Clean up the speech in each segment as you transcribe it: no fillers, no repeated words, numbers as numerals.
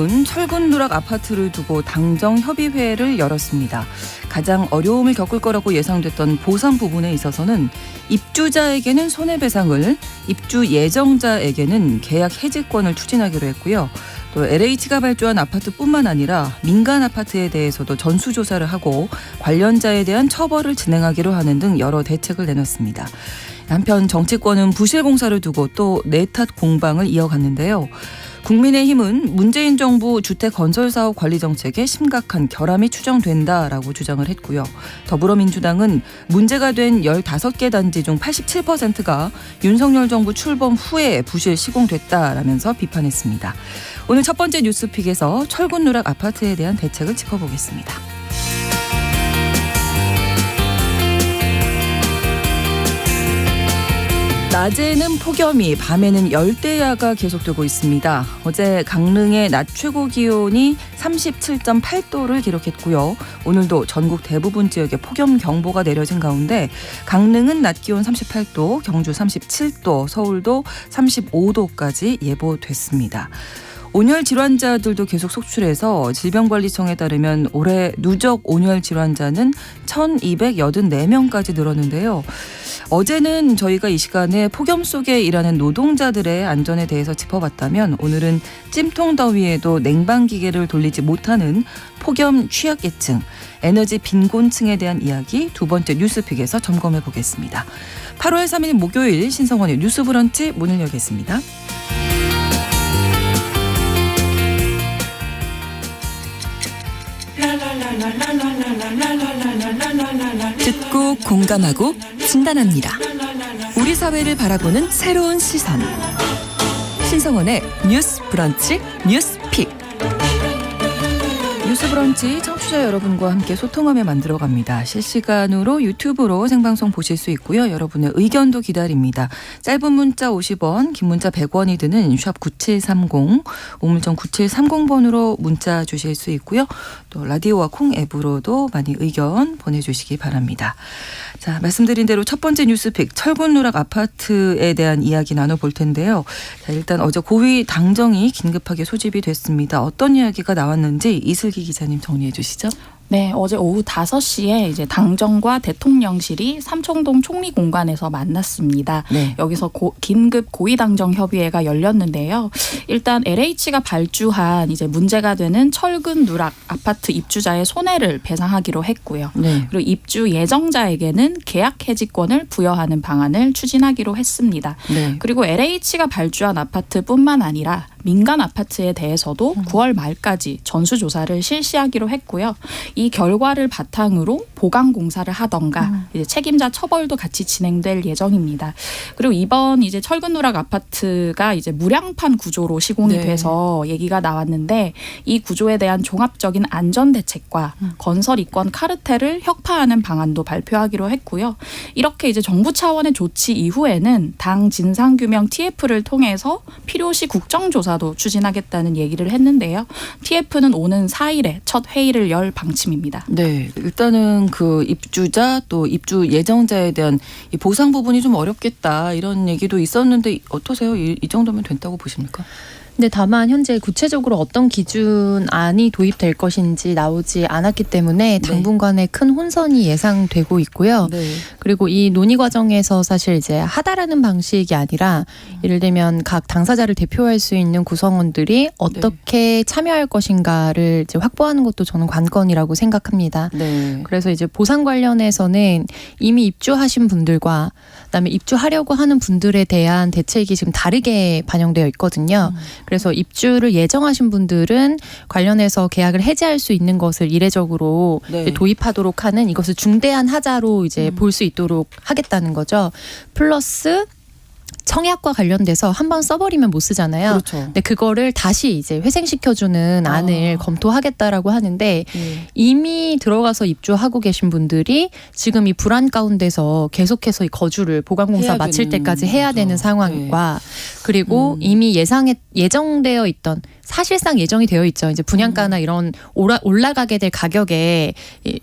정부는 철근 누락 아파트를 두고 당정 협의회를 열었습니다. 가장 어려움을 겪을 거라고 예상됐던 보상 부분에 있어서는 입주자에게는 손해배상을, 입주 예정자에게는 계약 해지권을 추진하기로 했고요. 또 LH가 발주한 아파트뿐만 아니라 민간 아파트에 대해서도 전수조사를 하고 관련자에 대한 처벌을 진행하기로 하는 등 여러 대책을 내놨습니다. 한편 정치권은 부실공사를 두고 또 내탓 공방을 이어갔는데요. 국민의힘은 문재인 정부 주택건설사업 관리 정책에 심각한 결함이 추정된다라고 주장을 했고요. 더불어민주당은 문제가 된 15개 단지 중 87%가 윤석열 정부 출범 후에 부실 시공됐다라면서 비판했습니다. 오늘 첫 번째 뉴스픽에서 철근 누락 아파트에 대한 대책을 짚어보겠습니다. 낮에는 폭염이, 밤에는 열대야가 계속되고 있습니다. 어제 강릉의 낮 최고 기온이 37.8도를 기록했고요. 오늘도 전국 대부분 지역에 폭염 경보가 내려진 가운데 강릉은 낮 기온 38도, 경주 37도, 서울도 35도까지 예보됐습니다. 온열 질환자들도 계속 속출해서 질병관리청에 따르면 올해 누적 온열 질환자는 1,284명까지 늘었는데요. 어제는 저희가 이 시간에 폭염 속에 일하는 노동자들의 안전에 대해서 짚어봤다면 오늘은 찜통 더위에도 냉방기계를 돌리지 못하는 폭염 취약계층, 에너지 빈곤층에 대한 이야기 두 번째 뉴스픽에서 점검해 보겠습니다. 8월 3일 목요일 신성원의 뉴스브런치 문을 열겠습니다. 듣고 공감하고 진단합니다. 우리 사회를 바라보는 새로운 시선. 신성원의 뉴스 브런치 뉴스픽. 뉴스브런치 청취자 여러분과 함께 소통하며 만들어갑니다. 실시간으로 유튜브로 생방송 보실 수 있고요. 여러분의 의견도 기다립니다. 짧은 문자 50원, 긴 문자 100원이 드는 샵 9730, 우물정 9730번으로 문자 주실 수 있고요. 또 라디오와 콩 앱으로도 많이 의견 보내주시기 바랍니다. 자, 말씀드린 대로 첫 번째 뉴스픽 철근 누락 아파트에 대한 이야기 나눠볼 텐데요. 자, 일단 어제 고위 당정이 긴급하게 소집이 됐습니다. 어떤 이야기가 나왔는지 이슬기 기자님 정리해 주시죠. 네, 어제 오후 5시에 이제 당정과 대통령실이 삼청동 총리공관에서 만났습니다. 네. 여기서 긴급 고위당정 협의회가 열렸는데요. 일단 LH가 발주한 이제 문제가 되는 철근 누락 아파트 입주자의 손해를 배상하기로 했고요. 네. 그리고 입주 예정자에게는 계약 해지권을 부여하는 방안을 추진하기로 했습니다. 네. 그리고 LH가 발주한 아파트뿐만 아니라 민간 아파트에 대해서도 9월 말까지 전수조사를 실시하기로 했고요. 이 결과를 바탕으로 보강 공사를 하던가 이제 책임자 처벌도 같이 진행될 예정입니다. 그리고 이번 이제 철근 누락 아파트가 이제 무량판 구조로 시공이 네. 돼서 얘기가 나왔는데 이 구조에 대한 종합적인 안전 대책과 건설 이권 카르텔을 혁파하는 방안도 발표하기로 했고요. 이렇게 이제 정부 차원의 조치 이후에는 당 진상규명 TF를 통해서 필요시 국정조사도 추진하겠다는 얘기를 했는데요. TF는 오는 4일에 첫 회의를 열 방침입니다. 네, 일단은 그 입주자 또 입주 예정자에 대한 이 보상 부분이 좀 어렵겠다 이런 얘기도 있었는데 어떠세요? 이 정도면 된다고 보십니까? 근데 다만 현재 구체적으로 어떤 기준안이 도입될 것인지 나오지 않았기 때문에 당분간의 큰 혼선이 예상되고 있고요. 네. 그리고 이 논의 과정에서 사실 이제 하다라는 방식이 아니라 예를 들면 각 당사자를 대표할 수 있는 구성원들이 어떻게 참여할 것인가를 이제 확보하는 것도 저는 관건이라고 생각합니다. 네. 그래서 이제 보상 관련해서는 이미 입주하신 분들과 그다음에 입주하려고 하는 분들에 대한 대책이 지금 다르게 반영되어 있거든요. 그래서 입주를 예정하신 분들은 관련해서 계약을 해지할 수 있는 것을 이례적으로 네. 이제 도입하도록 하는 이것을 중대한 하자로 이제 볼 수 있도록 하겠다는 거죠. 플러스 청약과 관련돼서 한번 써버리면 못 쓰잖아요. 그렇죠. 근데 그거를 다시 이제 회생시켜주는 안을 검토하겠다라고 하는데 이미 들어가서 입주하고 계신 분들이 지금 이 불안 가운데서 계속해서 이 거주를 보강공사 마칠 때까지 해야 되는 상황과 그리고 이미 예정되어 있던 사실상 예정이 되어 있죠. 이제 분양가나 이런 올라가게 될 가격에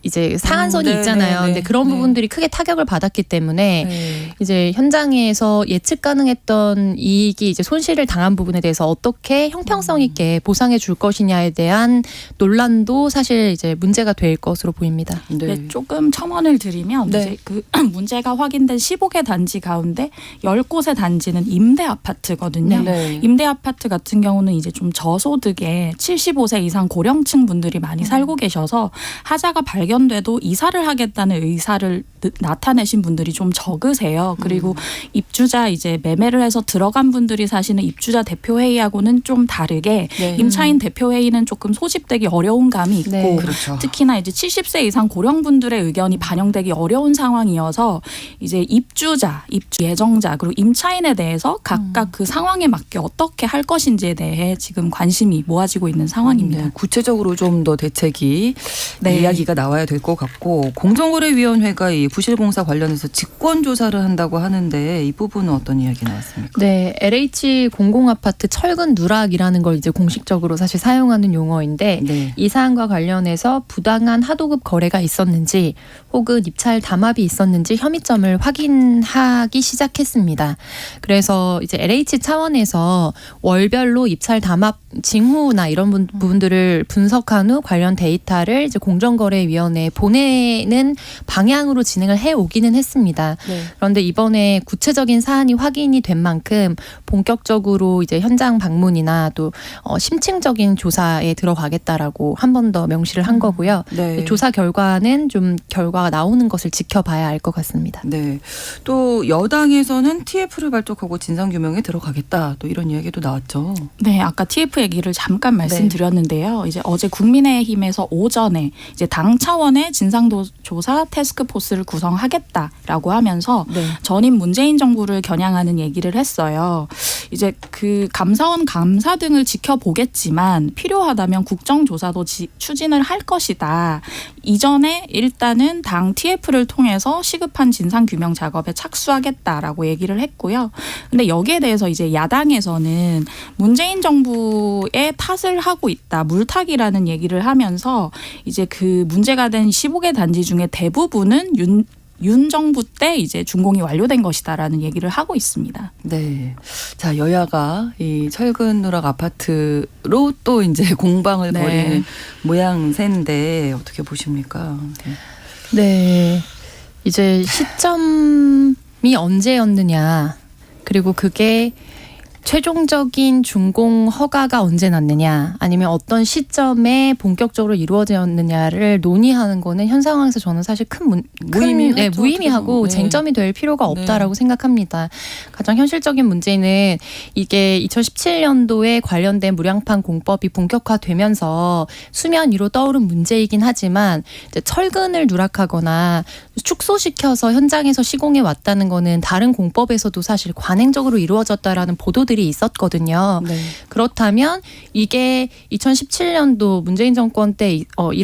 이제 상한선이 네, 있잖아요. 네, 네. 근데 그런 네. 부분들이 크게 타격을 받았기 때문에 네. 이제 현장에서 예측 가능했던 이익이 이제 손실을 당한 부분에 대해서 어떻게 형평성 있게 보상해 줄 것이냐에 대한 논란도 사실 이제 문제가 될 것으로 보입니다. 네. 네, 조금 첨언을 드리면 네. 이제 그 문제가 확인된 15개 단지 가운데 10곳의 단지는 임대 아파트거든요. 네. 임대 아파트 같은 경우는 이제 좀 저소득의 75세 이상 고령층 분들이 많이 살고 계셔서 하자가 발견돼도 이사를 하겠다는 의사를 나타내신 분들이 좀 적으세요. 그리고 입주자 이제 매매를 해서 들어간 분들이 사시는 입주자 대표회의하고는 좀 다르게 네. 임차인 대표회의는 조금 소집되기 어려운 감이 있고 네. 그렇죠. 특히나 이제 70세 이상 고령분들의 의견이 반영되기 어려운 상황이어서 이제 입주자, 입주 예정자 그리고 임차인에 대해서 각각 그 상황에 맞게 어떻게 할 것인지에 대해 지금 관심이 모아지고 있는 상황입니다. 네, 구체적으로 좀 더 대책이 네. 이야기가 나와야 될 것 같고 공정거래위원회가 이 부실공사 관련해서 직권조사를 한다고 하는데 이 부분은 어떤 이야기 나왔습니까? 네, LH 공공아파트 철근 누락이라는 걸 이제 공식적으로 사실 사용하는 용어인데 네. 이 사안과 관련해서 부당한 하도급 거래가 있었는지 혹은 입찰 담합이 있었는지 혐의점을 확인하기 시작했습니다. 그래서 이제 LH 차원에서 월별로 입찰 담합 징후나 이런 부분들을 분석한 후 관련 데이터를 이제 공정거래위원회에 보내는 방향으로 진행을 해 오기는 했습니다. 네. 그런데 이번에 구체적인 사안이 확인이 된 만큼 본격적으로 이제 현장 방문이나 또 심층적인 조사에 들어가겠다라고 한 번 더 명시를 한 거고요. 네. 조사 결과는 좀 결과가 나오는 것을 지켜봐야 알 것 같습니다. 네. 또 여당에서는 TF를 발족하고 진상규명에 들어가겠다. 또 이런 이야기도 나왔죠. 네, 아까 TF 얘기를 잠깐 말씀드렸는데요. 이제 어제 국민의힘에서 오전에 이제 당 차원의 진상조사 태스크포스를 구성하겠다라고 하면서 네. 전임 문재인 정부를 겨냥하는 얘기를 했어요. 이제 그 감사원 감사 등을 지켜보겠지만 필요하다면 국정조사도 추진을 할 것이다. 이전에 일단은 당 TF를 통해서 시급한 진상규명 작업에 착수하겠다라고 얘기를 했고요. 근데 여기에 대해서 이제 야당에서는 문재인 정부의 탓을 하고 있다. 물타기라는 얘기를 하면서 이제 그 문제가 된 15개 단지 중에 대부분은 윤 정부 때 이제 준공이 완료된 것이다라는 얘기를 하고 있습니다. 네. 자, 여야가 이 철근 누락 아파트로 또 이제 공방을 네. 벌이는 모양새인데 어떻게 보십니까? 네. 이제 시점이 언제였느냐, 그리고 그게 최종적인 준공 허가가 언제 났느냐, 아니면 어떤 시점에 본격적으로 이루어졌느냐를 논의하는 거는 현 상황에서 저는 사실 무의미하죠, 무의미하고 네. 쟁점이 될 필요가 없다라고 생각합니다. 가장 현실적인 문제는 이게 2017년도에 관련된 무량판 공법이 본격화되면서 수면 위로 떠오른 문제이긴 하지만 이제 철근을 누락하거나 축소시켜서 현장에서 시공해 왔다는 거는 다른 공법에서도 사실 관행적으로 이루어졌다라는 보도들이 있었거든요. 네. 그렇다면 이게 2017년도 문재인 정권 때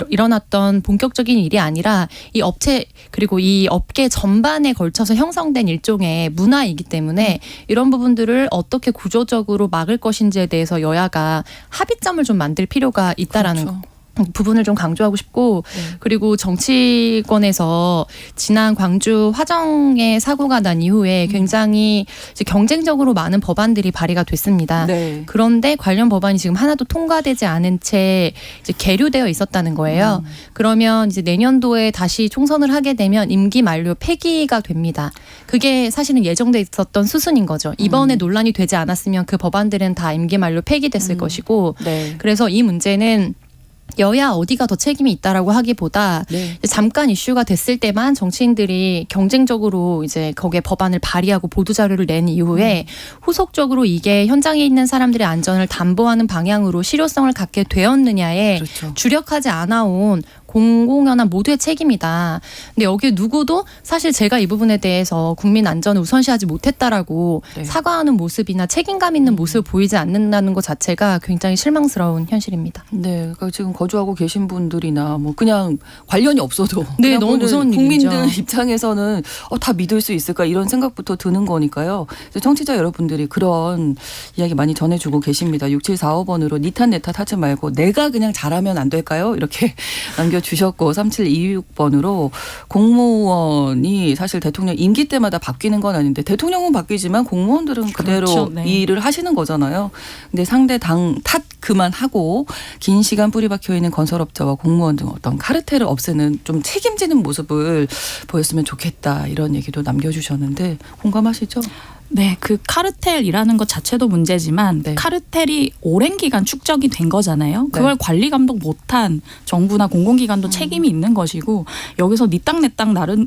일어났던 본격적인 일이 아니라 이 업체 그리고 이 업계 전반에 걸쳐서 형성된 일종의 문화이기 때문에 이런 부분들을 어떻게 구조적으로 막을 것인지에 대해서 여야가 합의점을 좀 만들 필요가 있다라는 그렇죠. 부분을 좀 강조하고 싶고, 네. 그리고 정치권에서 지난 광주 화정의 사고가 난 이후에 굉장히 이제 경쟁적으로 많은 법안들이 발의가 됐습니다. 네. 그런데 관련 법안이 지금 하나도 통과되지 않은 채 이제 계류되어 있었다는 거예요. 그러면 이제 내년도에 다시 총선을 하게 되면 임기 만료 폐기가 됩니다. 그게 사실은 예정돼 있었던 수순인 거죠. 이번에 논란이 되지 않았으면 그 법안들은 다 임기 만료 폐기됐을 것이고, 네. 그래서 이 문제는 여야 어디가 더 책임이 있다라고 하기보다 네. 잠깐 이슈가 됐을 때만 정치인들이 경쟁적으로 이제 거기에 법안을 발의하고 보도자료를 낸 이후에 후속적으로 이게 현장에 있는 사람들의 안전을 담보하는 방향으로 실효성을 갖게 되었느냐에 그렇죠. 주력하지 않아온 공공연한 모두의 책임이다. 근데 여기에 누구도 사실 제가 이 부분에 대해서 국민 안전을 우선시하지 못했다라고 네. 사과하는 모습이나 책임감 있는 모습을 보이지 않는다는 것 자체가 굉장히 실망스러운 현실입니다. 네, 그러니까 지금 거주하고 계신 분들이나 뭐 그냥 관련이 없어도 네, 그냥 너무 보는 무서운 국민들 일이죠. 입장에서는 다 믿을 수 있을까 이런 생각부터 드는 거니까요. 그래서 청취자 여러분들이 그런 이야기 많이 전해주고 계십니다. 6745번으로 니 탓 내 탓 하지 말고 내가 그냥 잘하면 안 될까요? 이렇게 남겨주셨고 3726번으로 공무원이 사실 대통령 임기 때마다 바뀌는 건 아닌데 대통령은 바뀌지만 공무원들은 그대로 그렇죠. 네. 일을 하시는 거잖아요. 근데 상대 당 탓 그만하고 긴 시간 뿌리 박혀 있는 건설업자와 공무원 등 어떤 카르텔을 없애는 좀 책임지는 모습을 보였으면 좋겠다 이런 얘기도 남겨주셨는데 공감하시죠? 네, 그 카르텔이라는 것 자체도 문제지만 네. 카르텔이 오랜 기간 축적이 된 거잖아요. 그걸 관리 감독 못한 정부나 공공기관도 책임이 있는 것이고 여기서 니 땅 내 땅 나른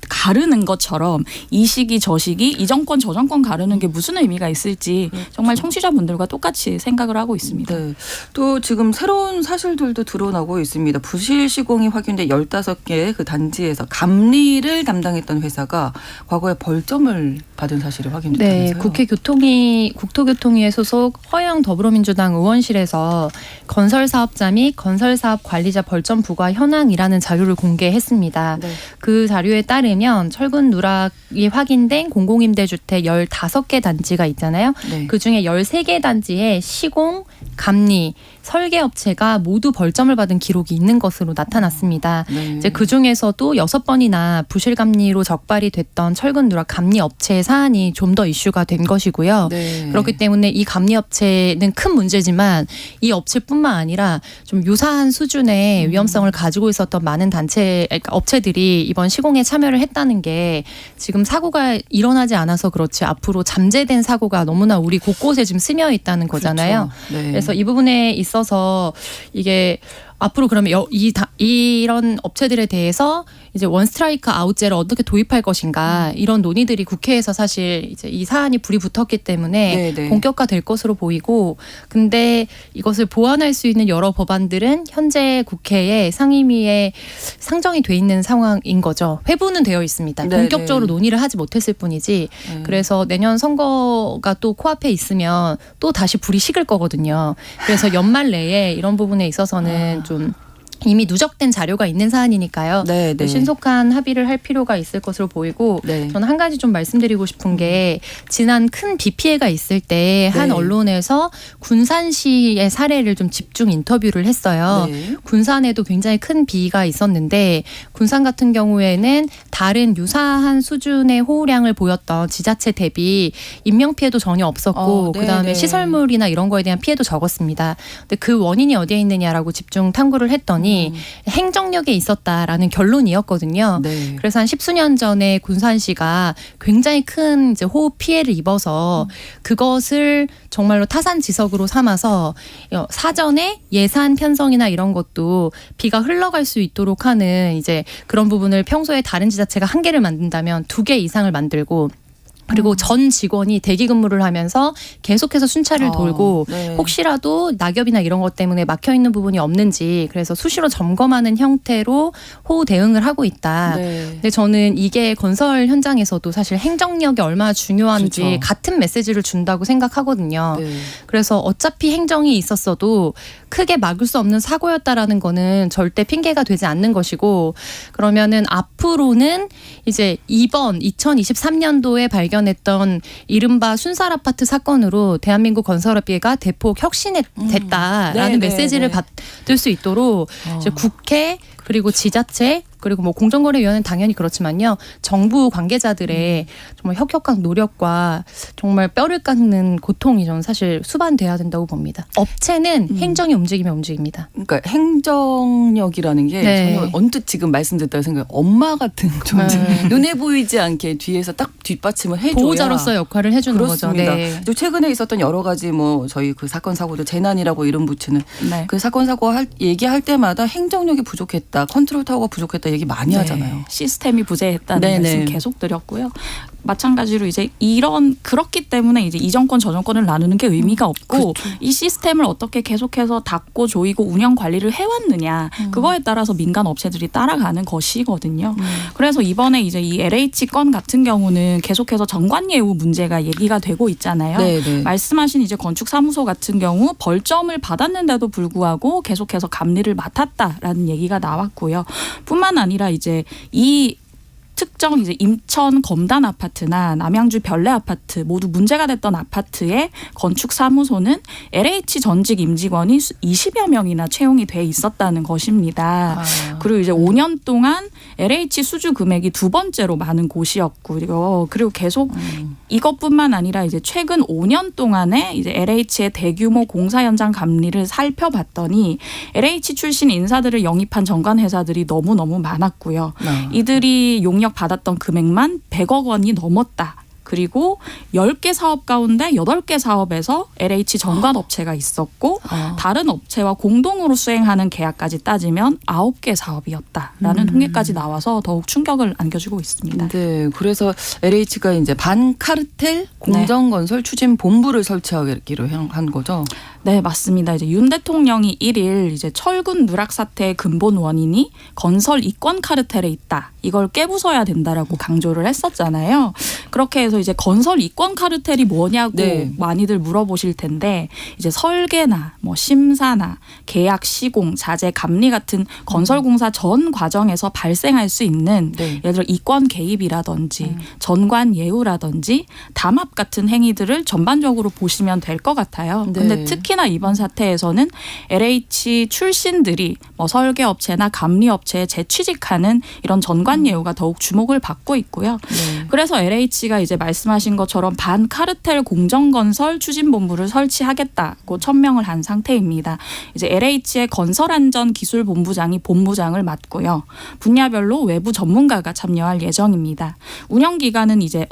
가르는 것처럼 이 시기 저 시기 이 정권 저 정권 가르는 게 무슨 의미가 있을지 정말 청취자분들과 똑같이 생각을 하고 있습니다. 네. 또 지금 새로운 사실들도 드러나고 있습니다. 부실 시공이 확인돼 15개 그 단지에서 감리를 담당했던 회사가 과거에 벌점을 받은 사실이 확인됐다면서요. 네, 국토교통위에 소속 허영 더불어민주당 의원실에서 건설사업자 및 건설사업 관리자 벌점 부과 현황이라는 자료를 공개했습니다. 네. 그 자료에 따르면 철근 누락이 확인된 공공임대주택 15개 단지가 있잖아요. 네. 그중에 13개 단지에 시공, 감리, 설계업체가 모두 벌점을 받은 기록이 있는 것으로 나타났습니다. 네. 이제 그 중에서도 6번이나 부실감리로 적발이 됐던 철근 누락 감리 업체의 사안이 좀 더 이슈가 된 것이고요. 네. 그렇기 때문에 이 감리 업체는 큰 문제지만 이 업체뿐만 아니라 좀 유사한 수준의 위험성을 가지고 있었던 많은 그러니까 업체들이 이번 시공에 참여를 했다는 게 지금 사고가 일어나지 않아서 그렇지 앞으로 잠재된 사고가 너무나 우리 곳곳에 지금 스며 있다는 거잖아요. 그렇죠. 네. 그래서 이 부분에 있어서 이게 앞으로 그러면 이런 업체들에 대해서 이제 원 스트라이크 아웃제를 어떻게 도입할 것인가 이런 논의들이 국회에서 사실 이제 이 사안이 불이 붙었기 때문에 네네. 본격화될 것으로 보이고 근데 이것을 보완할 수 있는 여러 법안들은 현재 국회에 상임위에 상정이 돼 있는 상황인 거죠. 회부는 되어 있습니다. 네네. 본격적으로 논의를 하지 못했을 뿐이지 그래서 내년 선거가 또 코앞에 있으면 또 다시 불이 식을 거거든요. 그래서 연말 내에 이런 부분에 있어서는 좀 이미 누적된 자료가 있는 사안이니까요. 네, 네. 신속한 합의를 할 필요가 있을 것으로 보이고 네. 저는 한 가지 좀 말씀드리고 싶은 게 지난 큰 비 피해가 있을 때 한 네. 언론에서 군산시의 사례를 좀 집중 인터뷰를 했어요. 네. 군산에도 굉장히 큰 비가 있었는데 군산 같은 경우에는 다른 유사한 수준의 호우량을 보였던 지자체 대비 인명 피해도 전혀 없었고 네, 그다음에 네. 시설물이나 이런 거에 대한 피해도 적었습니다. 근데 그 원인이 어디에 있느냐라고 집중 탐구를 했더니 행정력에 있었다라는 결론이었거든요. 네. 그래서 한 10수년 전에 군산시가 굉장히 큰 이제 호우 피해를 입어서 그것을 정말로 타산지석으로 삼아서 사전에 예산 편성이나 이런 것도 비가 흘러갈 수 있도록 하는 이제 그런 부분을 평소에 다른 지자체가 한 개를 만든다면 2개 이상을 만들고 그리고 전 직원이 대기 근무를 하면서 계속해서 순찰을 돌고 네. 혹시라도 낙엽이나 이런 것 때문에 막혀 있는 부분이 없는지 그래서 수시로 점검하는 형태로 호우 대응을 하고 있다. 네. 근데 저는 이게 건설 현장에서도 사실 행정력이 얼마나 중요한지 그렇죠. 같은 메시지를 준다고 생각하거든요. 네. 그래서 어차피 행정이 있었어도 크게 막을 수 없는 사고였다라는 거는 절대 핑계가 되지 않는 것이고 그러면은 앞으로는 이제 이번 2023년도에 발견했던 이른바 순살 아파트 사건으로 대한민국 건설업계가 대폭 혁신됐다라는 네, 메시지를 네. 받을 수 있도록 이제 국회 그리고 지자체 그리고 뭐 공정거래위원회는 당연히 그렇지만요. 정부 관계자들의 정말 혁혁한 노력과 정말 뼈를 깎는 고통이 저는 사실 수반돼야 된다고 봅니다. 업체는 행정이 움직이면 움직입니다. 그러니까 행정력이라는 게 네. 전혀 언뜻 지금 말씀드렸다고 생각해요. 엄마 같은 존재. 네. 눈에 보이지 않게 뒤에서 딱 뒷받침을 해줘야. 보호자로서 역할을 해주는 그렇습니다. 거죠. 네. 또 최근에 있었던 여러 가지 뭐 저희 그 사건 사고도 재난이라고 이름 붙이는 네. 그 사건 사고 얘기할 때마다 행정력이 부족했다, 컨트롤 타워가 부족했다 얘기 많이 하잖아요. 시스템이 부재했다는 네네. 말씀 계속 드렸고요. 마찬가지로 이제 그렇기 때문에 이제 이 정권 저 정권을 나누는 게 의미가 없고 이 시스템을 어떻게 계속해서 닫고 조이고 운영 관리를 해왔느냐 그거에 따라서 민간 업체들이 따라가는 것이거든요. 그래서 이번에 이제 이 LH 건 같은 경우는 계속해서 정관예우 문제가 얘기가 되고 있잖아요. 네네. 말씀하신 이제 건축사무소 같은 경우 벌점을 받았는데도 불구하고 계속해서 감리를 맡았다라는 얘기가 나왔고요. 뿐만 아니라 이제 이 특정 이제 인천 검단 아파트나 남양주 별내 아파트 모두 문제가 됐던 아파트의 건축 사무소는 LH 전직 임직원이 20여 명이나 채용이 돼 있었다는 것입니다. 그리고 이제 5년 동안 LH 수주 금액이 두 번째로 많은 곳이었고요. 그리고 계속 이것뿐만 아니라 이제 최근 5년 동안에 이제 LH의 대규모 공사 현장 감리를 살펴봤더니 LH 출신 인사들을 영입한 정관 회사들이 너무너무 많았고요. 이들이 용역 받았던 금액만 100억 원이 넘었다. 그리고 10개 사업 가운데 8개 사업에서 LH 전관업체가 있었고 다른 업체와 공동으로 수행하는 계약까지 따지면 9개 사업이었다라는 통계까지 나와서 더욱 충격을 안겨주고 있습니다. 네, 그래서 LH가 이제 반카르텔 공정건설 추진본부를 설치하기로 한 거죠. 네, 맞습니다. 이제 윤 대통령이 1일 이제 철근 누락 사태의 근본 원인이 건설 이권 카르텔에 있다. 이걸 깨부숴야 된다라고 강조를 했었잖아요. 그렇게 해서 이제 건설 이권 카르텔이 뭐냐고 많이들 물어보실 텐데 이제 설계나 뭐 심사나 계약 시공, 자재 감리 같은 건설 공사 전 과정에서 발생할 수 있는 예를 들어 이권 개입이라든지 전관 예우라든지 담합 같은 행위들을 전반적으로 보시면 될 것 같아요. 근데 특히나 이번 사태에서는 LH 출신들이 뭐 설계업체나 감리업체에 재취직하는 이런 전관 예우가 더욱 주목을 받고 있고요. 그래서 LH가 이제 말씀하신 것처럼 반카르텔 공정건설 추진본부를 설치하겠다고 천명을 한 상태입니다. 이제 LH의 건설안전기술본부장이 본부장을 맡고요. 분야별로 외부 전문가가 참여할 예정입니다. 운영 기간은 이제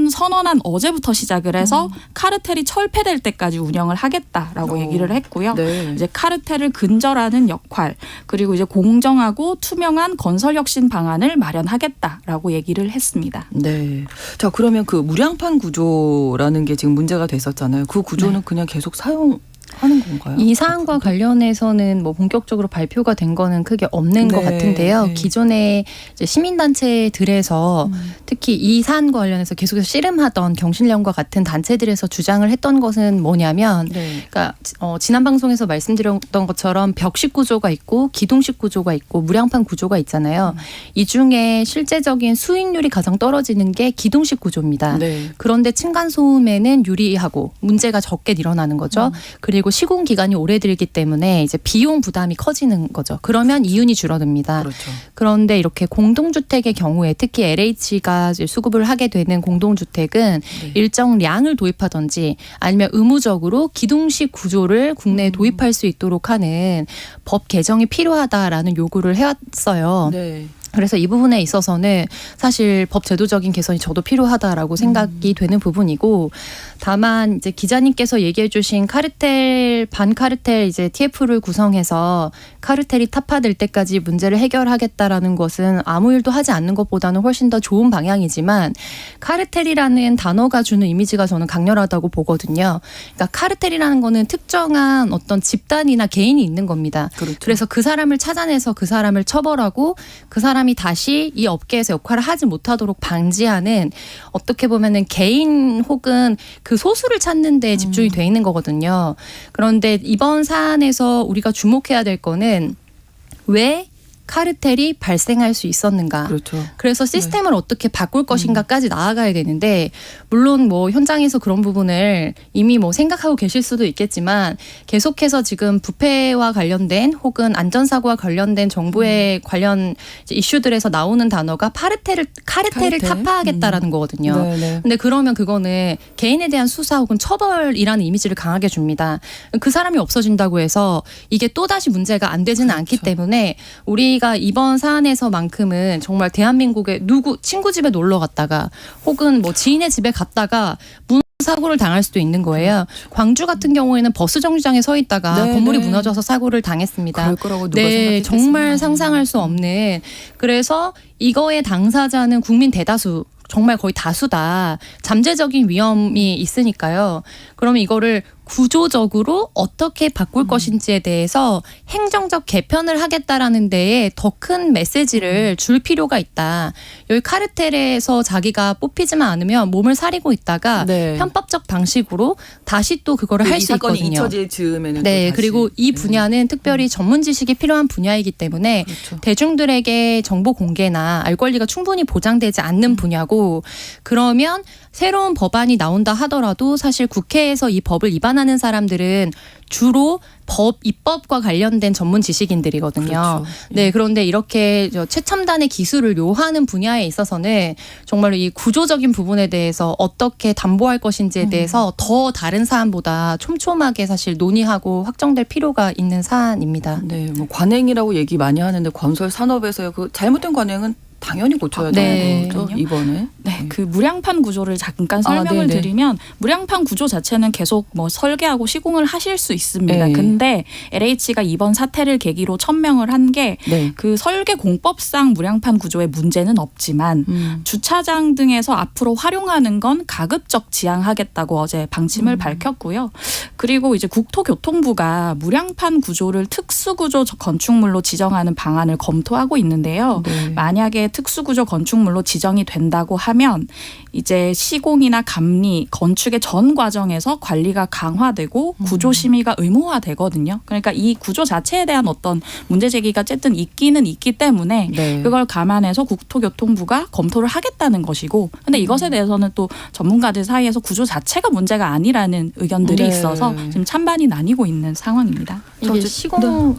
선언한 어제부터 시작을 해서 카르텔이 철폐될 때까지 운영을 하겠다라고 얘기를 했고요. 이제 카르텔을 근절하는 역할 그리고 이제 공정하고 투명한 건설 혁신 방안을 마련하겠다라고 얘기를 했습니다. 네. 자, 그러면 그 무량판 구조라는 게 지금 문제가 됐었잖아요. 그 구조는 그냥 계속 사용하는 건가요? 이 사안과 관련해서는 뭐 본격적으로 발표가 된 거는 크게 없는 것 같은데요. 기존의 이제 시민단체들에서 특히 이 사안과 관련해서 계속해서 씨름하던 경실련과 같은 단체들에서 주장을 했던 것은 뭐냐면 그러니까 지난 방송에서 말씀드렸던 것처럼 벽식 구조가 있고 기둥식 구조가 있고 무량판 구조가 있잖아요. 이 중에 실제적인 수익률이 가장 떨어지는 게 기둥식 구조입니다. 그런데 층간소음에는 유리하고 문제가 적게 일어나는 거죠. 그리고 시공 기간이 오래 들기 때문에 이제 비용 부담이 커지는 거죠. 그러면 이윤이 줄어듭니다. 그런데 이렇게 공동주택의 경우에 특히 LH가 수급을 하게 되는 공동주택은 일정 량을 도입하든지 아니면 의무적으로 기둥식 구조를 국내에 도입할 수 있도록 하는 법 개정이 필요하다라는 요구를 해왔어요. 그래서 이 부분에 있어서는 사실 법 제도적인 개선이 저도 필요하다라고 생각이 되는 부분이고, 다만 이제 기자님께서 얘기해 주신 카르텔, 반카르텔 이제 TF를 구성해서 카르텔이 타파될 때까지 문제를 해결하겠다라는 것은 아무 일도 하지 않는 것보다는 훨씬 더 좋은 방향이지만, 카르텔이라는 단어가 주는 이미지가 저는 강렬하다고 보거든요. 그러니까 카르텔이라는 거는 특정한 어떤 집단이나 개인이 있는 겁니다. 그래서 그 사람을 찾아내서 그 사람을 처벌하고 그 사람이 다시 이 업계에서 역할을 하지 못하도록 방지하는, 어떻게 보면은 개인 혹은 그 소수를 찾는 데 집중이 돼 있는 거거든요. 그런데 이번 사안에서 우리가 주목해야 될 거는 왜 카르텔이 발생할 수 있었는가. 그래서 시스템을 어떻게 바꿀 것인가까지 나아가야 되는데, 물론 뭐 현장에서 그런 부분을 이미 뭐 생각하고 계실 수도 있겠지만, 계속해서 지금 부패와 관련된 혹은 안전사고와 관련된 정부의 관련 이슈들에서 나오는 단어가 카르텔을 타파하겠다라는 거거든요. 근데 그러면 그거는 개인에 대한 수사 혹은 처벌이라는 이미지를 강하게 줍니다. 그 사람이 없어진다고 해서 이게 또다시 문제가 안 되지는 않기 때문에, 우리가 이번 사안에서만큼은 정말 대한민국의 친구 집에 놀러 갔다가 혹은 뭐 지인의 집에 갔다가 사고를 당할 수도 있는 거예요. 광주 같은 경우에는 버스 정류장에 서 있다가 건물이 무너져서 사고를 당했습니다. 그럴 거라고 누가 생각했겠습니까? 정말 상상할 수 없는. 그래서 이거의 당사자는 국민 대다수로 정말 거의 다수다. 잠재적인 위험이 있으니까요. 그러면 이거를 구조적으로 어떻게 바꿀 것인지에 대해서 행정적 개편을 하겠다라는 데에 더 큰 메시지를 줄 필요가 있다. 여기 카르텔에서 자기가 뽑히지만 않으면 몸을 사리고 있다가 네. 편법적 방식으로 다시 또 그거를 할 이 수 사건이 있거든요. 잊혀질 즈음에는 네, 또 다시. 그리고 이 분야는 특별히 전문 지식이 필요한 분야이기 때문에 그렇죠. 대중들에게 정보 공개나 알 권리가 충분히 보장되지 않는 분야고, 그러면 새로운 법안이 나온다 하더라도 사실 국회에서 이 법을 위반하는 사람들은 주로 입법과 관련된 전문 지식인들이거든요. 그렇죠. 네, 그런데 이렇게 최첨단의 기술을 요하는 분야에 있어서는 정말로 이 구조적인 부분에 대해서 어떻게 담보할 것인지에 대해서 더 다른 사안보다 촘촘하게 사실 논의하고 확정될 필요가 있는 사안입니다. 네, 뭐 관행이라고 얘기 많이 하는데 건설 산업에서의 그 잘못된 관행은 당연히 고쳐야 네. 되는 거죠, 이번에. 네, 그 무량판 구조를 잠깐 아, 설명을 네네. 드리면 무량판 구조 자체는 계속 뭐 설계하고 시공을 하실 수 있습니다. 네. 근데 LH가 이번 사태를 계기로 천명을 한 게 네. 그 설계 공법상 무량판 구조에 문제는 없지만 주차장 등에서 앞으로 활용하는 건 가급적 지양하겠다고 어제 방침을 밝혔고요. 그리고 이제 국토교통부가 무량판 구조를 특수구조 건축물로 지정하는 방안을 검토하고 있는데요. 네. 만약에 특수구조 건축물로 지정이 된다고 하면 이제 시공이나 감리, 건축의 전 과정에서 관리가 강화되고 구조 심의가 의무화되거든요. 그러니까 이 구조 자체에 대한 어떤 문제 제기가 어쨌든 있기는 있기 때문에 네. 그걸 감안해서 국토교통부가 검토를 하겠다는 것이고, 근데 이것에 대해서는 또 전문가들 사이에서 구조 자체가 문제가 아니라는 의견들이 네. 있어서 지금 찬반이 나뉘고 있는 상황입니다. 이게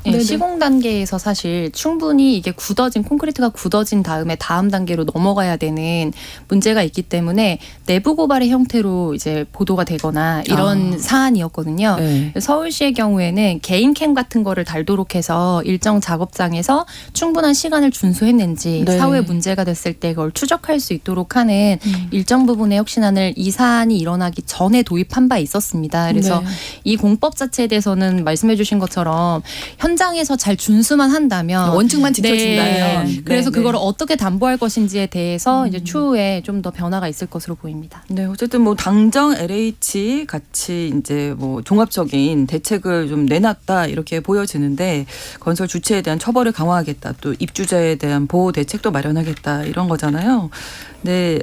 네네. 시공 단계에서 사실 충분히 이게 콘크리트가 굳어진 다음에 다음 단계로 넘어가야 되는 문제가 있기 때문에 내부 고발의 형태로 이제 보도가 되거나 이런 사안이었거든요. 네. 서울시의 경우에는 개인 캠 같은 거를 달도록 해서 일정 작업장에서 충분한 시간을 준수했는지 네. 사후에 문제가 됐을 때 그걸 추적할 수 있도록 하는 일정 부분의 혁신안을 이 사안이 일어나기 전에 도입한 바 있었습니다. 그래서 네. 이 공법 자체에 대해서는 말씀해 주신 것처럼 현장에서 잘 준수만 한다면 원칙만 지켜진다면. 네. 그래서 네, 그걸 네. 어떻게 담보할 것인지에 대해서 이제 추후에 좀 더 변화가 있을 것으로 보입니다. 네, 어쨌든 뭐 당정 LH 같이 이제 뭐 종합적인 대책을 좀 내놨다 이렇게 보여지는데, 건설 주체에 대한 처벌을 강화하겠다, 또 입주자에 대한 보호 대책도 마련하겠다 이런 거잖아요. 네,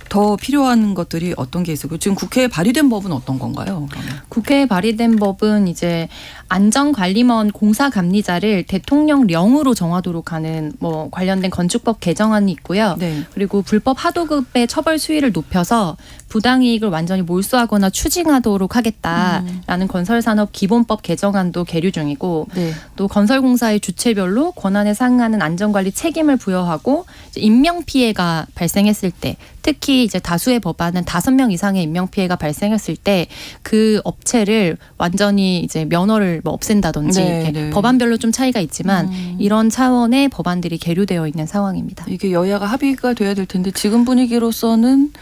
더 필요한 것들이 어떤 게 있을까요? 지금 국회에 발의된 법은 어떤 건가요? 그러면? 국회에 발의된 법은 이제 안전관리원 공사감리자를 대통령령으로 정하도록 하는 뭐 관련된 건축법 개정안이 있고요. 네. 그리고 불법 하도급의 처벌 수위를 높여서 부당이익을 완전히 몰수하거나 추징하도록 하겠다라는 건설산업 기본법 개정안도 계류 중이고, 네. 또 건설공사의 주체별로 권한에 상응하는 안전관리 책임을 부여하고 이제 인명피해가 발생했을 때, 특히 이제 다수의 법안은 5명 이상의 인명피해가 발생했을 때 그 업체를 완전히 이제 면허를 뭐 없앤다든지 네, 이렇게 네. 법안별로 좀 차이가 있지만 이런 차원의 법안들이 계류되어 있는 상황입니다. 이게 여야가 합의가 돼야 될 텐데 지금 분위기로서는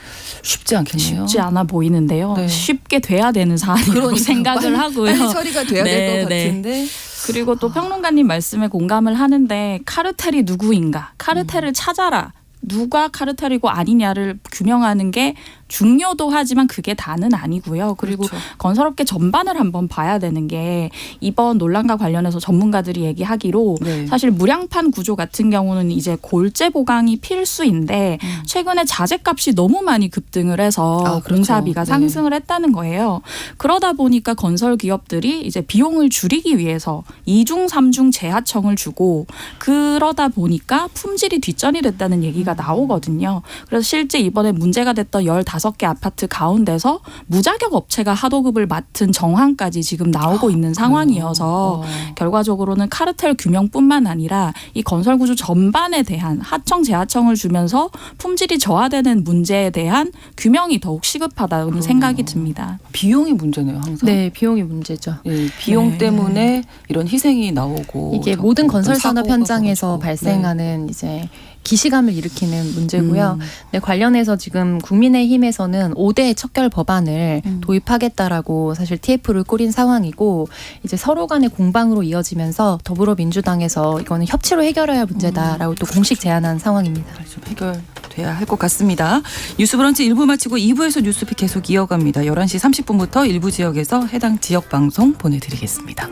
쉽지 않겠네요. 쉽지 않아 보이는데요. 네. 쉽게 돼야 되는 사안이라고 그러니까 생각을 하고요. 빨리 처리가 돼야 될 것 네, 네. 같은데. 그리고 또 평론가님 말씀에 공감을 하는데, 카르텔이 누구인가? 카르텔을 찾아라. 누가 카르텔이고 아니냐를 규명하는 게 중요도 하지만 그게 다는 아니고요. 그리고 그렇죠. 건설업계 전반을 한번 봐야 되는 게, 이번 논란과 관련해서 전문가들이 얘기하기로 네. 사실 무량판 구조 같은 경우는 이제 골재 보강이 필수인데 최근에 자재값이 너무 많이 급등을 해서 아, 그렇죠. 공사비가 네. 상승을 했다는 거예요. 그러다 보니까 건설 기업들이 이제 비용을 줄이기 위해서 2중, 3중 재하청을 주고, 그러다 보니까 품질이 뒷전이 됐다는 얘기가 나오거든요. 그래서 실제 이번에 문제가 됐던 15개 아파트 가운데서 무자격 업체가 하도급을 맡은 정황까지 지금 나오고 있는 상황이어서 결과적으로는 카르텔 규명뿐만 아니라 이 건설 구조 전반에 대한 하청 재하청을 주면서 품질이 저하되는 문제에 대한 규명이 더욱 시급하다는 생각이 듭니다. 비용이 문제네요, 항상. 네, 비용이 문제죠. 네, 비용 네. 때문에 이런 희생이 나오고 이게 자꾸 모든 어떤 건설 산업 사고가 현장에서 벌어지고. 발생하는 이제 기시감을 일으키는 문제고요. 음. 네, 관련해서 지금 국민의힘에서는 5대 척결 법안을 도입하겠다라고 사실 TF를 꾸린 상황이고, 이제 서로 간의 공방으로 이어지면서 더불어민주당에서 이거는 협치로 해결해야 할 문제다라고 또 공식 제안한 상황입니다. 좀 해결돼야 돼야 할 것 같습니다. 뉴스 브런치 1부 마치고 2부에서 뉴스픽 계속 이어갑니다. 11시 30분부터 일부 지역에서 해당 지역 방송 보내드리겠습니다.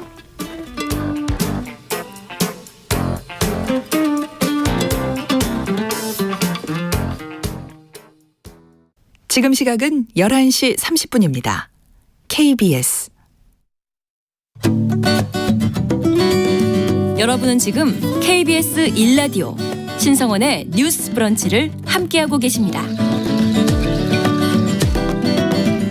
지금 시각은 11시 30분입니다. KBS 여러분은 지금 KBS 1라디오 신성원의 뉴스 브런치를 함께하고 계십니다.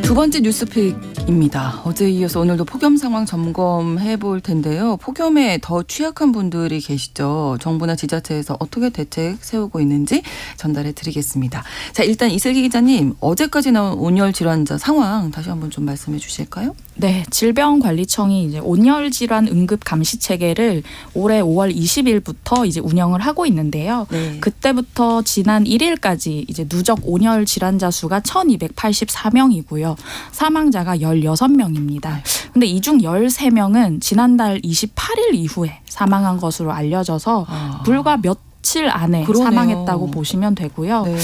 두 번째 뉴스픽입니다. 어제에 이어서 오늘도 폭염 상황 점검해 볼 텐데요. 폭염에 더 취약한 분들이 계시죠. 정부나 지자체에서 어떻게 대책 세우고 있는지 전달해 드리겠습니다. 자, 일단 이슬기 기자님, 어제까지 나온 온열 질환자 상황 다시 한번 좀 말씀해 주실까요? 네, 질병관리청이 이제 온열 질환 응급 감시 체계를 올해 5월 20일부터 이제 운영을 하고 있는데요. 네. 그때부터 지난 1일까지 이제 누적 온열 질환자 수가 1,284명이고요. 사망자가 16명입니다. 근데 이 중 13명은 지난달 28일 이후에 사망한 것으로 알려져서 불과 며칠 안에 그러네요. 사망했다고 보시면 되고요. 네.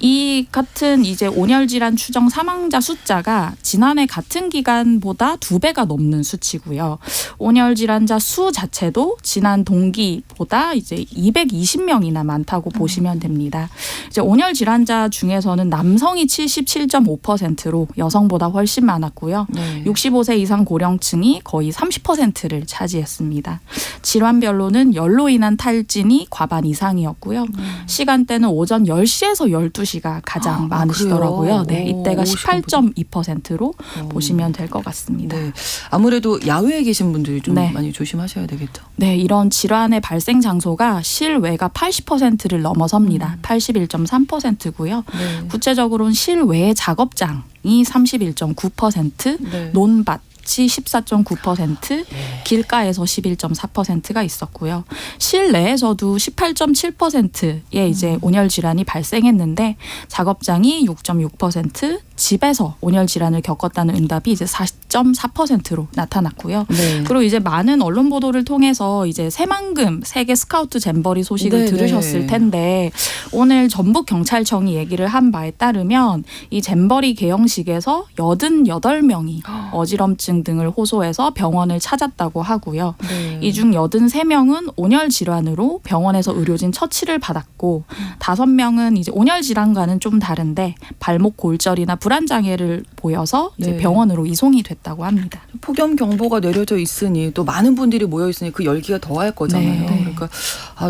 이 같은 이제 온열질환 추정 사망자 숫자가 지난해 같은 기간보다 2배가 넘는 수치고요. 온열질환자 수 자체도 지난 동기보다 이제 220명이나 많다고 보시면 됩니다. 이제 온열질환자 중에서는 남성이 77.5%로 여성보다 훨씬 많았고요. 네. 65세 이상 고령층이 거의 30%를 차지했습니다. 질환별로는 열로 인한 탈진이 과반 이상이었고요. 시간대는 오전 10시에서 12시가 가장 많으시더라고요. 그래요? 네, 이때가 오, 18.2%로 보시면 될 것 같습니다. 네. 아무래도 야외에 계신 분들이 좀 네. 많이 조심하셔야 되겠죠. 네, 이런 질환의 발생 장소가 실외가 80%를 넘어섭니다. 81.3%고요. 네. 구체적으로는 실외 작업장이 31.9%, 네. 논밭 14.9%, 길가에서 11.4%가 있었고요. 실내에서도 18.7%의 이제 온열 질환이 발생했는데 작업장이 6.6%, 집에서 온열 질환을 겪었다는 응답이 이제 4.4%로 나타났고요. 네. 그리고 이제 많은 언론 보도를 통해서 이제 새만금 세계 스카우트 잼버리 소식을 네, 들으셨을 네. 텐데 오늘 전북 경찰청이 얘기를 한 바에 따르면 이 잼버리 개영식에서 88명이 어지럼증 등을 호소해서 병원을 찾았다고 하고요. 네. 이 중 83명은 온열 질환으로 병원에서 의료진 처치를 받았고 5명은 이제 온열 질환과는 좀 다른데 발목 골절이나 불안 장애를 보여서 이제 네. 병원으로 이송이 됐다고 합니다. 폭염 경보가 내려져 있으니 또 많은 분들이 모여 있으니 그 열기가 더할 거잖아요. 네. 그러니까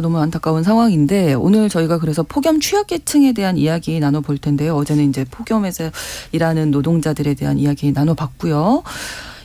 너무 안타까운 상황인데 오늘 저희가 그래서 폭염 취약계층에 대한 이야기 나눠볼 텐데요. 어제는 이제 폭염에서 일하는 노동자들에 대한 이야기 나눠봤고요.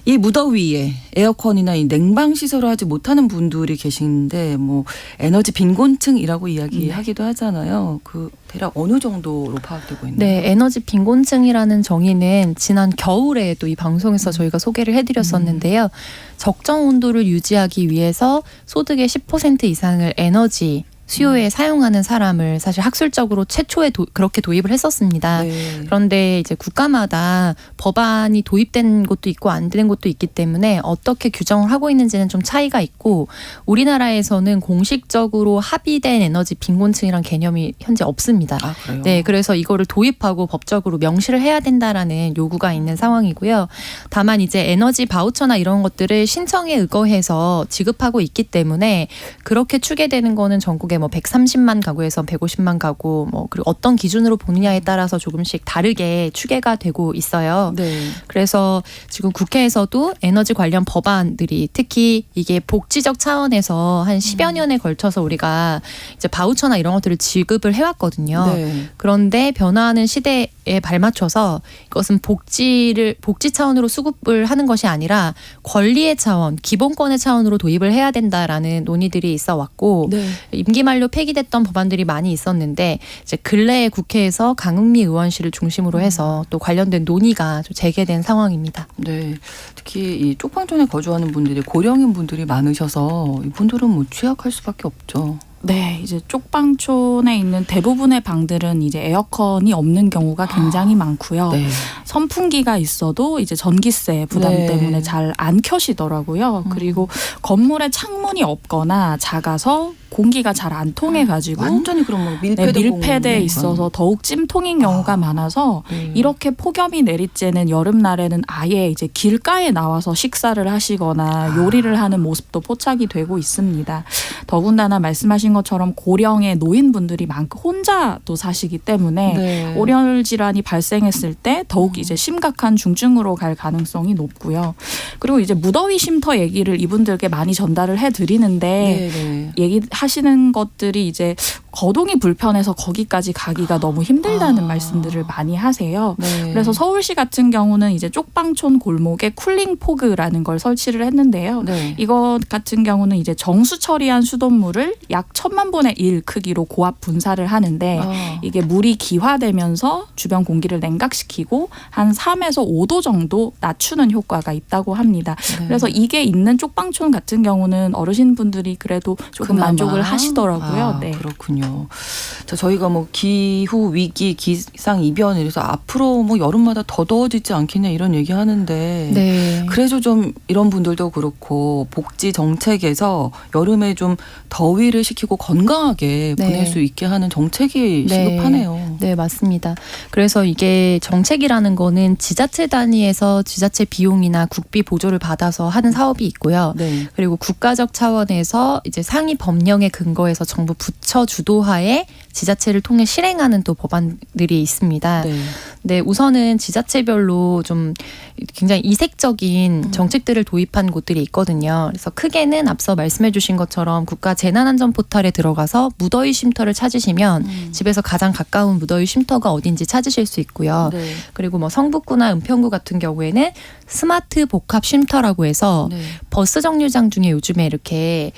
이 무더위에 에어컨이나 이 냉방 시설을 하지 못하는 분들이 계신데 뭐 에너지 빈곤층이라고 이야기하기도 하잖아요. 그 대략 어느 정도로 파악되고 있나요? 네, 에너지 빈곤층이라는 정의는 지난 겨울에도 이 방송에서 저희가 소개를 해드렸었는데요. 적정 온도를 유지하기 위해서 소득의 10% 이상을 에너지 수요에 사용하는 사람을 사실 학술적으로 최초에 그렇게 도입을 했었습니다. 네. 그런데 이제 국가마다 법안이 도입된 곳도 있고 안 된 곳도 있기 때문에 어떻게 규정을 하고 있는지는 좀 차이가 있고 우리나라에서는 공식적으로 합의된 에너지 빈곤층이란 개념이 현재 없습니다. 아, 그래요? 네, 그래서 이거를 도입하고 법적으로 명시를 해야 된다라는 요구가 있는 상황이고요. 다만 이제 에너지 바우처나 이런 것들을 신청에 의거해서 지급하고 있기 때문에 그렇게 추계되는 거는 전국에 뭐 130만 가구에서 150만 가구 뭐 그리고 어떤 기준으로 보느냐에 따라서 조금씩 다르게 추계가 되고 있어요. 네. 그래서 지금 국회에서도 에너지 관련 법안들이 특히 이게 복지적 차원에서 한 10여 년에 걸쳐서 우리가 이제 바우처나 이런 것들을 지급을 해왔거든요. 네. 그런데 변화하는 시대에 발맞춰서 이것은 복지 차원으로 수급을 하는 것이 아니라 권리의 차원, 기본권의 차원으로 도입을 해야 된다라는 논의들이 있어 왔고 네. 임기 만료 폐기됐던 법안들이 많이 있었는데 이제 근래에 국회에서 강흥미 의원실을 중심으로 해서 또 관련된 논의가 좀 재개된 상황입니다. 네, 특히 이 쪽방촌에 거주하는 분들이 고령인 분들이 많으셔서 이분들은 뭐 취약할 수밖에 없죠. 네, 이제 쪽방촌에 있는 대부분의 방들은 이제 에어컨이 없는 경우가 굉장히 많고요. 네. 선풍기가 있어도 이제 전기세 부담 네. 때문에 잘 안 켜시더라고요. 그리고 건물에 창문이 없거나 작아서 공기가 잘 안 통해가지고 완전히 그럼 뭐 네, 밀폐돼 있어서 더욱 찜통인 경우가 많아서 이렇게 폭염이 내리쬐는 여름날에는 아예 이제 길가에 나와서 식사를 하시거나 요리를 하는 모습도 포착이 되고 있습니다. 더군다나 말씀하신 것처럼 고령의 노인분들이 많고 혼자도 사시기 때문에 네. 온열 질환이 발생했을 때 더욱 이제 심각한 중증으로 갈 가능성이 높고요. 그리고 이제 무더위 쉼터 얘기를 이분들께 많이 전달을 해드리는데 네. 얘기하시는 것들이 이제 거동이 불편해서 거기까지 가기가 너무 힘들다는 말씀들을 많이 하세요. 네. 그래서 서울시 같은 경우는 이제 쪽방촌 골목에 쿨링 포그라는 걸 설치를 했는데요. 네. 이것 같은 경우는 이제 정수 처리한 수돗물을 약 1000만 분의 1 크기로 고압 분사를 하는데 이게 물이 기화되면서 주변 공기를 냉각시키고 한 3에서 5도 정도 낮추는 효과가 있다고 합니다. 네. 그래서 이게 있는 쪽방촌 같은 경우는 어르신분들이 그래도 조금 그나마? 만족을 하시더라고요. 네. 그렇군요. 자, 저희가 뭐 기후 위기, 기상 이변 이래서 앞으로 뭐 여름마다 더 더워지지 않겠냐 이런 얘기 하는데 네. 그래서 좀 이런 분들도 그렇고 복지 정책에서 여름에 좀 더위를 식히고 건강하게 네. 보낼 수 있게 하는 정책이 네. 시급하네요. 네, 맞습니다. 그래서 이게 정책이라는 거는 지자체 단위에서 지자체 비용이나 국비 보조를 받아서 하는 사업이 있고요. 네. 그리고 국가적 차원에서 이제 상위 법령에 근거해서 정부 부처 주도하에 지자체를 통해 실행하는 또 법안들이 있습니다. 네. 네, 우선은 지자체별로 좀 굉장히 이색적인 정책들을 도입한 곳들이 있거든요. 그래서 크게는 앞서 말씀해 주신 것처럼 국가 재난안전 포털에 들어가서 무더위 쉼터를 찾으시면 집에서 가장 가까운 무더위 쉼터가 어딘지 찾으실 수 있고요. 네. 그리고 뭐 성북구나 은평구 같은 경우에는 스마트 복합 쉼터라고 해서 네. 버스 정류장 중에 요즘에 이렇게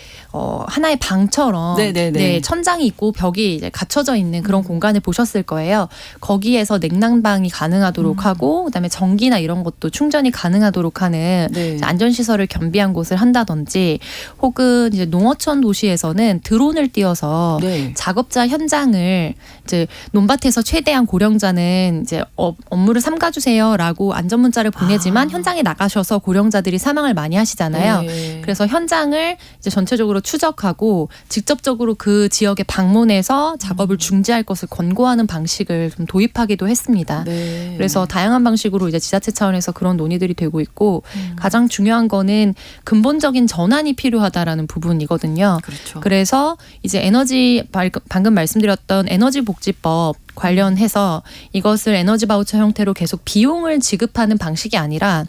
하나의 방처럼 네네네. 네, 천장이 있고 벽이 이제 갖춰져 있는 그런 공간을 보셨을 거예요. 거기에서 냉난방이 가능하도록 하고 그다음에 전기나 이런 것도 충전이 가능하도록 하는 네. 안전시설을 겸비한 곳을 한다든지 혹은 이제 농어촌 도시에서는 드론을 띄워서 네. 작업자 현장을 이제 논밭에서 최대한 고령자는 이제 업무를 삼가주세요라고 안전 문자를 보내지만 현장에 나가셔서 고령자들이 사망을 많이 하시잖아요. 네. 그래서 현장을 이제 전체적으로 추적하고 직접적으로 그 지역에 방문해서 작업을 중지할 것을 권고하는 방식을 좀 도입하기도 했습니다. 네. 그래서 다양한 방식으로 이제 지자체 차원에서 그런 논의들이 되고 있고 가장 중요한 거는 근본적인 전환이 필요하다라는 부분이거든요. 그렇죠. 그래서 이제 방금 말씀드렸던 에너지복지법 관련해서 이것을 에너지 바우처 형태로 계속 비용을 지급하는 방식이 아니라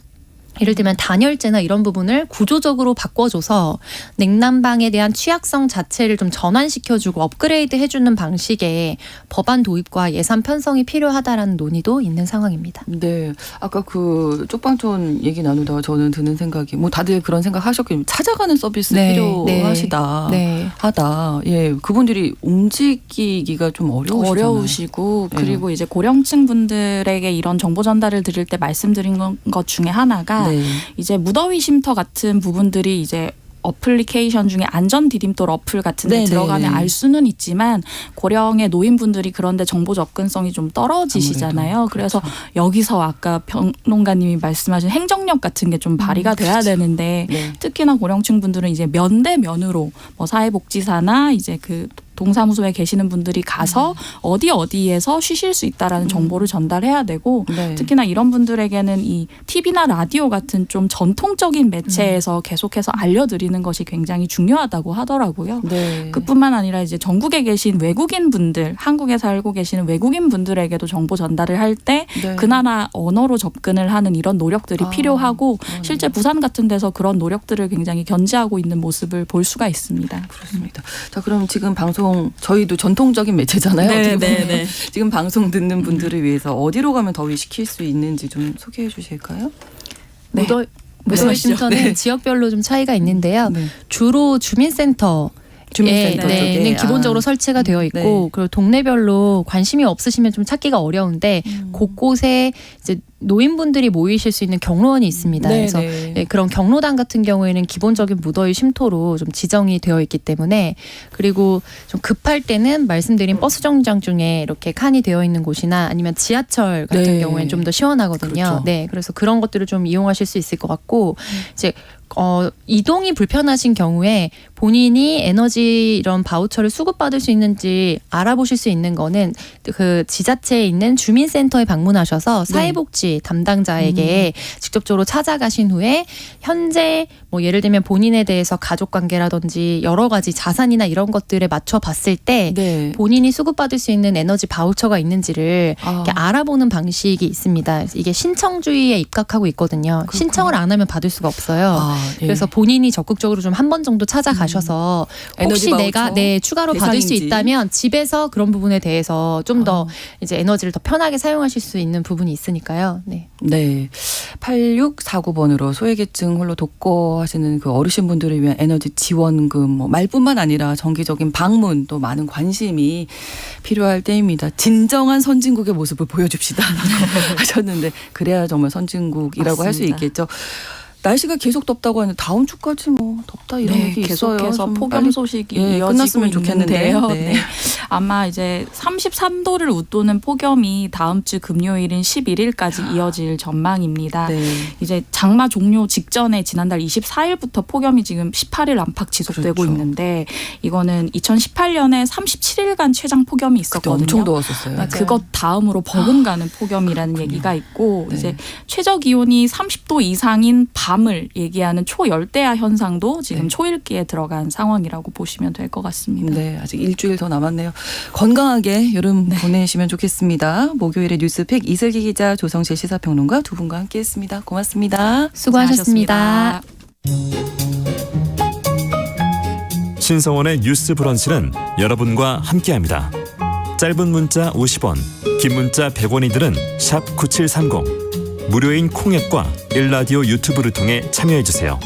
예를 들면 단열재나 이런 부분을 구조적으로 바꿔줘서 냉난방에 대한 취약성 자체를 좀 전환시켜주고 업그레이드 해주는 방식의 법안 도입과 예산 편성이 필요하다라는 논의도 있는 상황입니다. 네. 아까 그 쪽방촌 얘기 나누다가 저는 드는 생각이 뭐 다들 그런 생각 하셨겠지만 찾아가는 서비스 네, 필요하시다. 네. 하다. 예. 그분들이 움직이기가 좀 어려우시잖아요. 어려우시고 네. 그리고 이제 고령층 분들에게 이런 정보 전달을 드릴 때 말씀드린 것 중에 하나가 네. 이제 무더위 쉼터 같은 부분들이 이제 어플리케이션 중에 안전 디딤돌 어플 같은 데 네네. 들어가면 알 수는 있지만 고령의 노인분들이 그런데 정보 접근성이 좀 떨어지시잖아요. 아무래도. 그래서 그렇죠. 여기서 아까 평론가님이 말씀하신 행정력 같은 게 좀 발휘가 돼야 되는데 네. 특히나 고령층 분들은 이제 면대면으로 뭐 사회복지사나 이제 그 동사무소에 계시는 분들이 가서 어디에서 쉬실 수 있다라는 정보를 전달해야 되고 네. 특히나 이런 분들에게는 이 TV나 라디오 같은 좀 전통적인 매체에서 계속해서 알려드리는 것이 굉장히 중요하다고 하더라고요. 네. 그뿐만 아니라 이제 전국에 계신 외국인 분들, 한국에 살고 계시는 외국인 분들에게도 정보 전달을 할 때 네. 그 나라 언어로 접근을 하는 이런 노력들이 필요하고 실제 부산 같은 데서 그런 노력들을 굉장히 견지하고 있는 모습을 볼 수가 있습니다. 그렇습니다. 자, 그럼 지금 방송 저희도 전통적인 매체잖아요. 네, 어떻게 보면. 네, 네. 지금 방송 듣는 분들을 위해서 어디로 가면 더위 식힐 수 있는지 좀 소개해 주실까요? 네. 무더위 말씀하시죠. 쉼터는 네. 지역별로 좀 차이가 있는데요. 네. 주로 주민센터 주민센터 네, 쪽에. 는 기본적으로 설치가 되어 있고 네. 그리고 동네별로 관심이 없으시면 좀 찾기가 어려운데 곳곳에 이제 노인분들이 모이실 수 있는 경로원이 있습니다. 네, 그래서 네. 네, 그런 경로당 같은 경우에는 기본적인 무더위 쉼터로 좀 지정이 되어 있기 때문에 그리고 좀 급할 때는 말씀드린 버스 정류장 중에 이렇게 칸이 되어 있는 곳이나 아니면 지하철 같은 네. 경우에는 좀 더 시원하거든요. 그렇죠. 네, 그래서 그런 것들을 좀 이용하실 수 있을 것 같고 이제 이동이 불편하신 경우에 본인이 에너지 이런 바우처를 수급받을 수 있는지 알아보실 수 있는 거는 그 지자체에 있는 주민센터에 방문하셔서 사회복지 담당자에게 직접적으로 찾아가신 후에 현재 뭐 예를 들면 본인에 대해서 가족관계라든지 여러 가지 자산이나 이런 것들에 맞춰 봤을 때 네. 본인이 수급받을 수 있는 에너지 바우처가 있는지를 이렇게 알아보는 방식이 있습니다. 이게 신청주의에 입각하고 있거든요. 그렇군요. 신청을 안 하면 받을 수가 없어요. 예. 그래서 본인이 적극적으로 좀 한 번 정도 찾아가셔서 에너지 혹시 바우처 내가 추가로 받을 수 대상인지. 있다면 집에서 그런 부분에 대해서 좀 더 이제 에너지를 더 편하게 사용하실 수 있는 부분이 있으니까요. 네. 네. 8649번으로 소외계층 홀로 독거하시는 그 어르신분들을 위한 에너지 지원금 뭐 말뿐만 아니라 정기적인 방문 또 많은 관심이 필요할 때입니다. 진정한 선진국의 모습을 보여줍시다 라고 하셨는데 그래야 정말 선진국이라고 할 수 맞습니다. 있겠죠. 날씨가 계속 덥다고 하는데 다음 주까지 뭐 덥다 이런 얘기 있어요. 계속해서 좀 폭염 빨리 소식이 끝났으면 이어지고 좋겠는데요. 있는데요. 네. 아마 이제 33도를 웃도는 폭염이 다음 주 금요일인 11일까지 이어질 전망입니다. 네. 이제 장마 종료 직전에 지난달 24일부터 폭염이 지금 18일 안팎 지속되고 그렇죠. 있는데 이거는 2018년에 37일간 최장 폭염이 그때 있었거든요. 엄청 더웠었어요. 네, 그것 다음으로 버금가는 폭염이라는 얘기가 있고 네. 이제 최저 기온이 30도 이상인 밤을 얘기하는 초열대야 현상도 지금 네. 초일기에 들어간 상황이라고 보시면 될 것 같습니다. 네, 아직 일주일 더 남았네요. 건강하게 여름 보내시면 좋겠습니다. 목요일에 뉴스팩 이슬기 기자, 조성실 시사평론가 두 분과 함께했습니다. 고맙습니다. 수고하셨습니다. 신성원의 뉴스 브런치는 여러분과 함께합니다. 짧은 문자 50원, 긴 문자 100원이들은 샵 9730. 무료인 콩앱과 일라디오 유튜브를 통해 참여해주세요.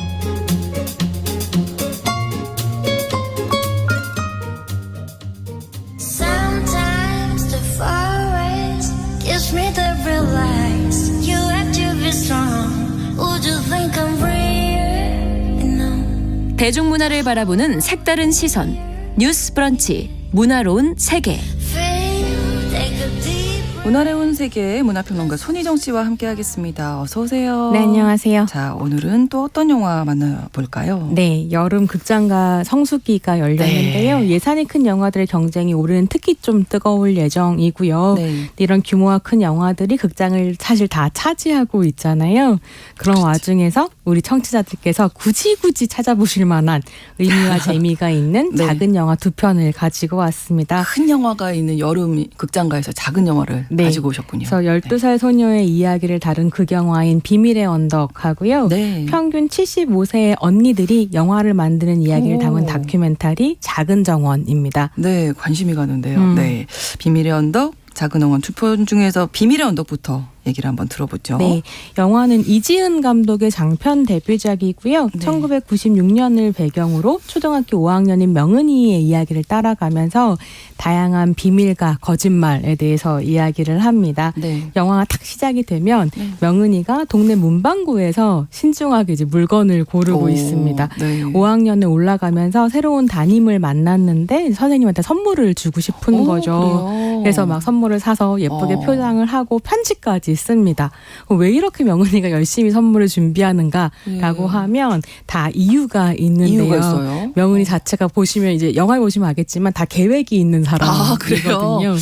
Sometimes the forest gives me the realize you have to be strong. Would you think I'm real? No. 대중문화를 바라보는 색다른 시선 뉴스 브런치 문화로운 세계. Feel, take a deep 문화로운 세계 문화평론가 손희정 씨와 함께하겠습니다. 어서 오세요. 네, 안녕하세요. 자, 오늘은 또 어떤 영화 만나볼까요? 네, 여름 극장가 성수기가 열렸는데요. 네. 예산이 큰 영화들의 경쟁이 올해는 특히 좀 뜨거울 예정이고요. 네. 이런 규모가 큰 영화들이 극장을 사실 다 차지하고 있잖아요. 그런 그렇죠. 와중에서 우리 청취자들께서 굳이 찾아보실 만한 의미와 재미가 있는 네. 작은 영화 두 편을 가지고 왔습니다. 큰 영화가 있는 여름 극장가에서 작은 영화를 네. 가지고 오셨군요. 그래서 12살 소녀의 이야기를 다룬 극영화인 비밀의 언덕하고요. 네. 평균 75세의 언니들이 영화를 만드는 이야기를 오. 담은 다큐멘터리 작은 정원입니다. 네, 관심이 가는데요. 네. 비밀의 언덕, 작은 영화 두 편 중에서 비밀의 언덕부터 얘기를 한번 들어보죠. 네, 영화는 이지은 감독의 장편 데뷔작이고요. 네. 1996년을 배경으로 초등학교 5학년인 명은이의 이야기를 따라가면서 다양한 비밀과 거짓말에 대해서 이야기를 합니다. 네. 영화가 딱 시작이 되면 네. 명은이가 동네 문방구에서 신중하게 이제 물건을 고르고 오, 있습니다. 네. 5학년에 올라가면서 새로운 담임을 만났는데 선생님한테 선물을 주고 싶은 거죠. 그래요? 그래서 막 선물을 사서 예쁘게 어. 표장을 하고 편지까지 씁니다. 왜 이렇게 명은이가 열심히 선물을 준비하는가라고 예. 하면 다 이유가 있는데요. 이유가 있어요. 명은이 자체가 보시면 이제 영화에 보시면 알겠지만 다 계획이 있는 아, 그래요? 사람이거든요.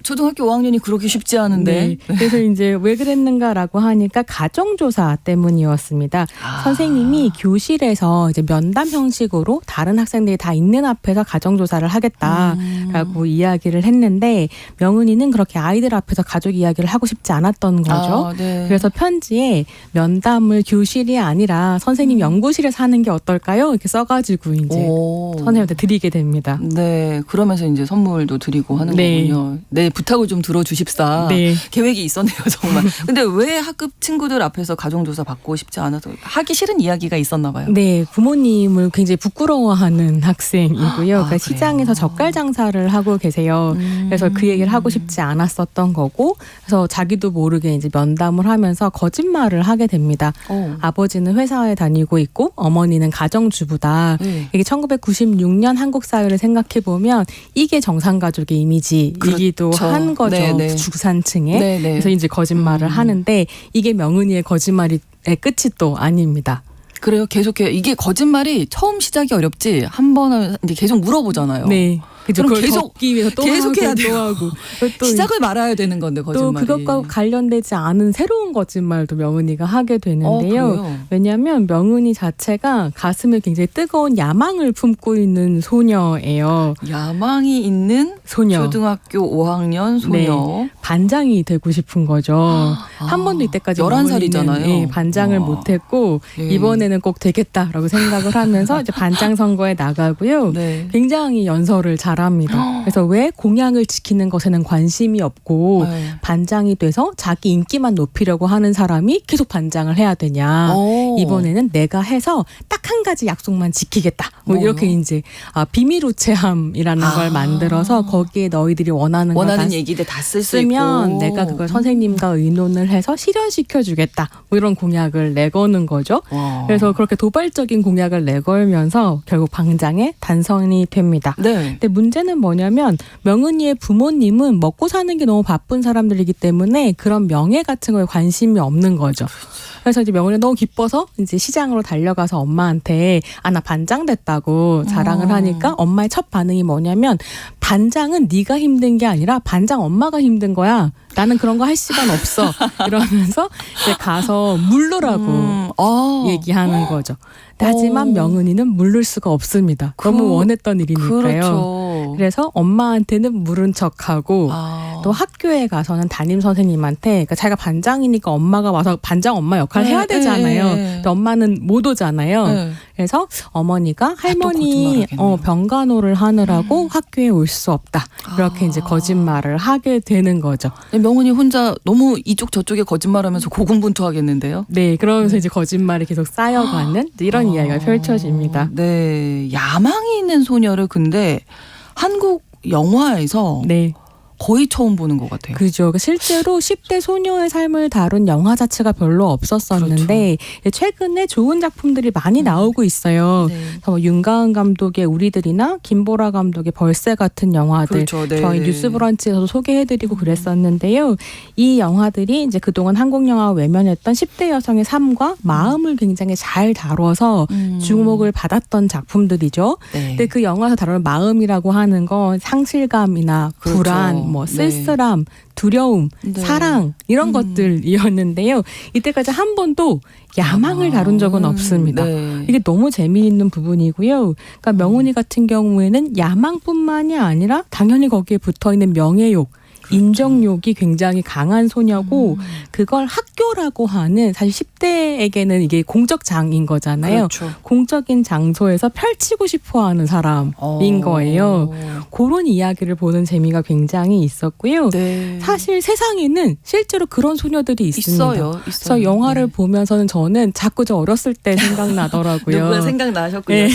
초등학교 5학년이 그러기 쉽지 않은데. 네. 그래서 이제 왜 그랬는가라고 하니까 가정조사 때문이었습니다. 아. 선생님이 교실에서 이제 면담 형식으로 다른 학생들이 다 있는 앞에서 가정조사를 하겠다라고 이야기를 했는데 명은이는 그렇게 아이들 앞에서 가족 이야기를 하고 싶지 않았던 거죠. 아, 네. 그래서 편지에 면담을 교실이 아니라 선생님 연구실에서 하는 게 어떨까요? 이렇게 써가지고 이제 오. 선생님한테 드리게 됩니다. 네, 그러면서 이제 선물도 드리고 하는 네. 거군요. 네, 부탁을 좀 들어주십사. 네. 계획이 있었네요, 정말. 근데 왜 학급 친구들 앞에서 가정조사 받고 싶지 않아서 하기 싫은 이야기가 있었나 봐요. 네, 부모님을 굉장히 부끄러워하는 학생이고요. 그러니까 그래요? 시장에서 젓갈 장사를 하고 계세요. 그래서 그 얘기를 하고 싶지 않았었던 거고, 그래서 자기도 모르게 이제 면담을 하면서 거짓말을 하게 됩니다. 오. 아버지는 회사에 다니고 있고 어머니는 가정주부다. 네. 이게 1996년 한국 사회를 생각해 보면 이게 정상가족의 이미지이기도 그렇죠. 한 거죠. 네, 네. 주산층에. 네, 네. 그래서 이제 거짓말을 하는데 이게 명은이의 거짓말의 끝이 또 아닙니다. 그래요. 계속해요. 이게 거짓말이 처음 시작이 어렵지 한 번은 이제 계속 물어보잖아요. 네. 그죠. 그럼 그걸 계속- 덮기 위해서 또 계속 하고 해야 또 돼요. 하고 또 시작을 말아야 되는 건데 또 거짓말이. 그것과 관련되지 않은 새로운 거짓말도 명은이가 하게 되는데요. 그래요? 왜냐하면 명은이 자체가 가슴에 굉장히 뜨거운 야망을 품고 있는 소녀예요. 야망이 있는 소녀. 초등학교 5학년 소녀. 반장이 되고 싶은 거죠. 한 번도 이때까지 11살이잖아요. 명은이는, 예, 반장을 와. 못했고 예. 이번에는 꼭 되겠다라고 생각을 하면서 이제 반장 선거에 나가고요. 네. 굉장히 연설을 잘합니다. 그래서 왜 공약을 지키는 것에는 관심이 없고 네. 반장이 돼서 자기 인기만 높이려고 하는 사람이 계속 반장을 해야 되냐. 오. 이번에는 내가 해서 딱 한 가지 약속만 지키겠다. 뭐 뭐요? 이렇게 이제 비밀 우체함이라는 아. 걸 만들어서 거기에 너희들이 원하는 걸 원하는 다 얘기들 다 쓸 수 쓰면 있고. 내가 그걸 선생님과 의논을 해서 실현시켜 주겠다. 뭐 이런 공약을 내거는 거죠. 와. 그래서 그렇게 도발적인 공약을 내걸면서 결국 반장에 단선이 됩니다. 네. 근데 문제는 뭐냐면 명은이의 부모님은 먹고 사는 게 너무 바쁜 사람들이기 때문에 그런 명예 같은 거에 관심이 없는 거죠. 그래서 이제 명은이 너무 기뻐서 이제 시장으로 달려가서 엄마한테 나 반장 됐다고 자랑을 하니까 엄마의 첫 반응이 뭐냐면 반장은 네가 힘든 게 아니라 반장 엄마가 힘든 거야. 나는 그런 거 할 시간 없어. 이러면서 이제 가서 물르라고 얘기하는 거죠. 하지만 명은이는 물를 수가 없습니다. 너무 원했던 일이니까요. 그렇죠. 그래서 엄마한테는 물은 척하고 또 학교에 가서는 담임 선생님한테 그러니까 자기가 반장이니까 엄마가 와서 반장 엄마 역할을 해야 되잖아요. 근데 엄마는 못 오잖아요. 네. 그래서 어머니가 할머니 거짓말하겠네요. 병간호를 하느라고 학교에 올 수 없다. 이렇게 이제 거짓말을 하게 되는 거죠. 명은이 혼자 너무 이쪽 저쪽에 거짓말하면서 고군분투하겠는데요. 네, 그러면서 이제 거짓말이 계속 쌓여가는 이런 이야기가 펼쳐집니다. 네, 야망이 있는 소녀를 근데 한국 영화에서 네. 거의 처음 보는 것 같아요. 그죠. 실제로 10대 소녀의 삶을 다룬 영화 자체가 별로 없었었는데 최근에 좋은 작품들이 많이 나오고 있어요. 네. 그래서 뭐 윤가은 감독의 우리들이나 김보라 감독의 벌새 같은 영화들 그렇죠. 네. 저희 뉴스브런치에서도 소개해드리고 그랬었는데요. 이 영화들이 이제 그동안 한국 영화가 외면했던 10대 여성의 삶과 마음을 굉장히 잘 다뤄서 주목을 받았던 작품들이죠. 네. 근데 그 영화에서 다루는 마음이라고 하는 건 상실감이나 그렇죠. 불안, 뭐 네. 쓸쓸함, 두려움, 네. 사랑 이런 것들이었는데요. 이때까지 한 번도 야망을 다룬 적은 없습니다. 네. 이게 너무 재미있는 부분이고요. 그러니까 명훈이 같은 경우에는 야망뿐만이 아니라 당연히 거기에 붙어있는 명예욕, 인정욕이 굉장히 강한 소녀고 그걸 학교라고 하는 사실 10대에게는 이게 공적장인 거잖아요. 그렇죠. 공적인 장소에서 펼치고 싶어하는 사람인 거예요. 그런 이야기를 보는 재미가 굉장히 있었고요. 네. 사실 세상에는 실제로 그런 소녀들이 있습니다. 있어요. 그래서 영화를 네. 보면서는 저는 자꾸 저 어렸을 때 생각나더라고요. 누가 생각나셨군요. 네.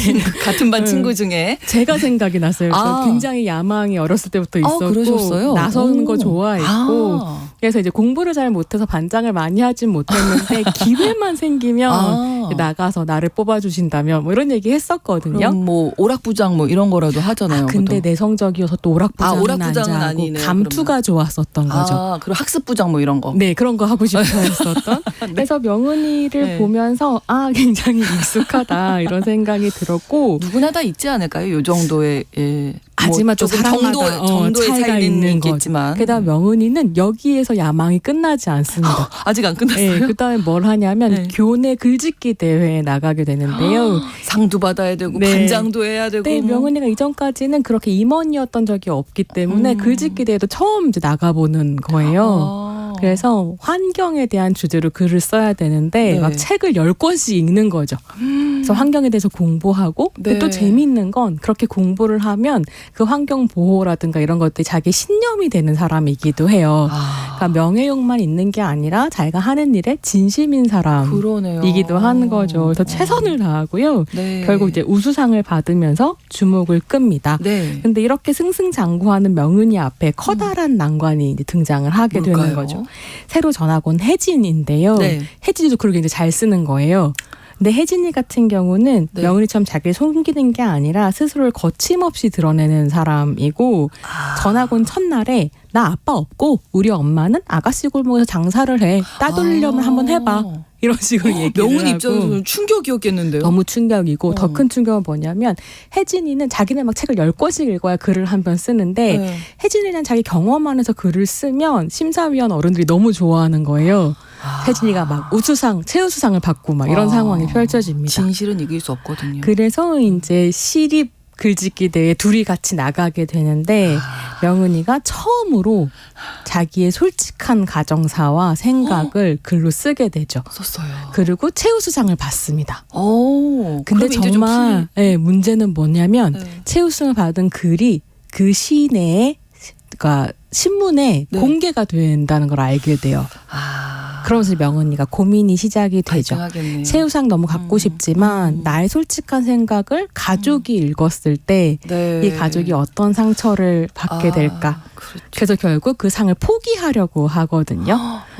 같은 반 친구 중에. 제가 생각이 났어요. 저 아. 굉장히 야망이 어렸을 때부터 있었고 그러셨어요? 나서는 거 오. 좋아했고 아. 그래서 이제 공부를 잘 못해서 반장을 많이 하진 못했는데 기회만 생기면 아. 나가서 나를 뽑아주신다면 뭐 이런 얘기 했었거든요. 그럼 뭐 오락부장 뭐 이런 거라도 하잖아요. 근데 그것도. 내성적이어서 또 오락부장은, 오락부장은 아니고 아니네요, 감투가 좋았었던 거죠. 아, 그리고 학습부장 뭐 이런 거. 네, 그런 거 하고 싶어 했었던. 그래서 명은이를 네. 보면서 굉장히 익숙하다 이런 생각이 들었고 누구나 다 있지 않을까요? 요 정도의 하지만 또 조금 사람마다 정도의 차이가 차이는 있는 거죠. 있겠지만 게다가 명은이는 여기에서 야망이 끝나지 않습니다. 아직 안 끝났어요. 네, 그다음에 뭘 하냐면 네. 교내 글짓기 대회에 나가게 되는데요. 상도 받아야 되고 네. 반장도 해야 되고. 네, 뭐. 명은이가 이전까지는 그렇게 임원이었던 적이 없기 때문에 글짓기 대회도 처음 이제 나가보는 거예요. 그래서 환경에 대한 주제로 글을 써야 되는데 네. 막 책을 10권씩 읽는 거죠. 그래서 환경에 대해서 공부하고 근데 네. 또 재미있는 건 그렇게 공부를 하면 그 환경 보호라든가 이런 것들이 자기 신념이 되는 사람이기도 해요. 그러니까 명예욕만 있는 게 아니라 자기가 하는 일에 진심인 그러네요. 사람이기도 하는 거죠. 그래서 최선을 다하고요. 네. 결국 이제 우수상을 받으면서 주목을 끕니다. 네. 근데 이렇게 승승장구하는 명은이 앞에 커다란 난관이 이제 등장을 하게 되는 뭘까요? 거죠. 새로 전학 온 혜진인데요. 네. 혜진이도 그렇게 이제 잘 쓰는 거예요. 근데 혜진이 같은 경우는 네. 명은이처럼 자기를 숨기는 게 아니라 스스로를 거침없이 드러내는 사람이고 전학 온 첫날에 나 아빠 없고 우리 엄마는 아가씨 골목에서 장사를 해. 따돌리려면 한번 해봐. 이런 식으로 얘기를 명은 하고. 입장에서는 충격이었겠는데요. 너무 충격이고 더 어. 큰 충격은 뭐냐면 혜진이는 자기네 막 책을 10권씩 읽어야 글을 한 편 쓰는데 네. 혜진이는 자기 경험 안에서 글을 쓰면 심사위원 어른들이 너무 좋아하는 거예요. 혜진이가 막 우수상, 최우수상을 받고 막 이런 아. 상황이 펼쳐집니다. 진실은 이길 수 없거든요. 그래서 이제 시립 글짓기 대회에 둘이 같이 나가게 되는데 명은이가 처음으로 자기의 솔직한 가정사와 생각을 글로 쓰게 되죠. 썼어요. 그리고 최우수상을 받습니다. 오, 근데 그럼 이제 좀 정말 문제는 뭐냐면 네. 최우승을 받은 글이 그 시내에 그러니까 신문에 네. 공개가 된다는 걸 알게 돼요. 그러면서 명은이가 고민이 시작이 되죠. 발생하겠네요. 최우상 너무 갖고 싶지만 나의 솔직한 생각을 가족이 읽었을 때 이 네. 가족이 어떤 상처를 받게 될까. 그렇죠. 그래서 결국 그 상을 포기하려고 하거든요.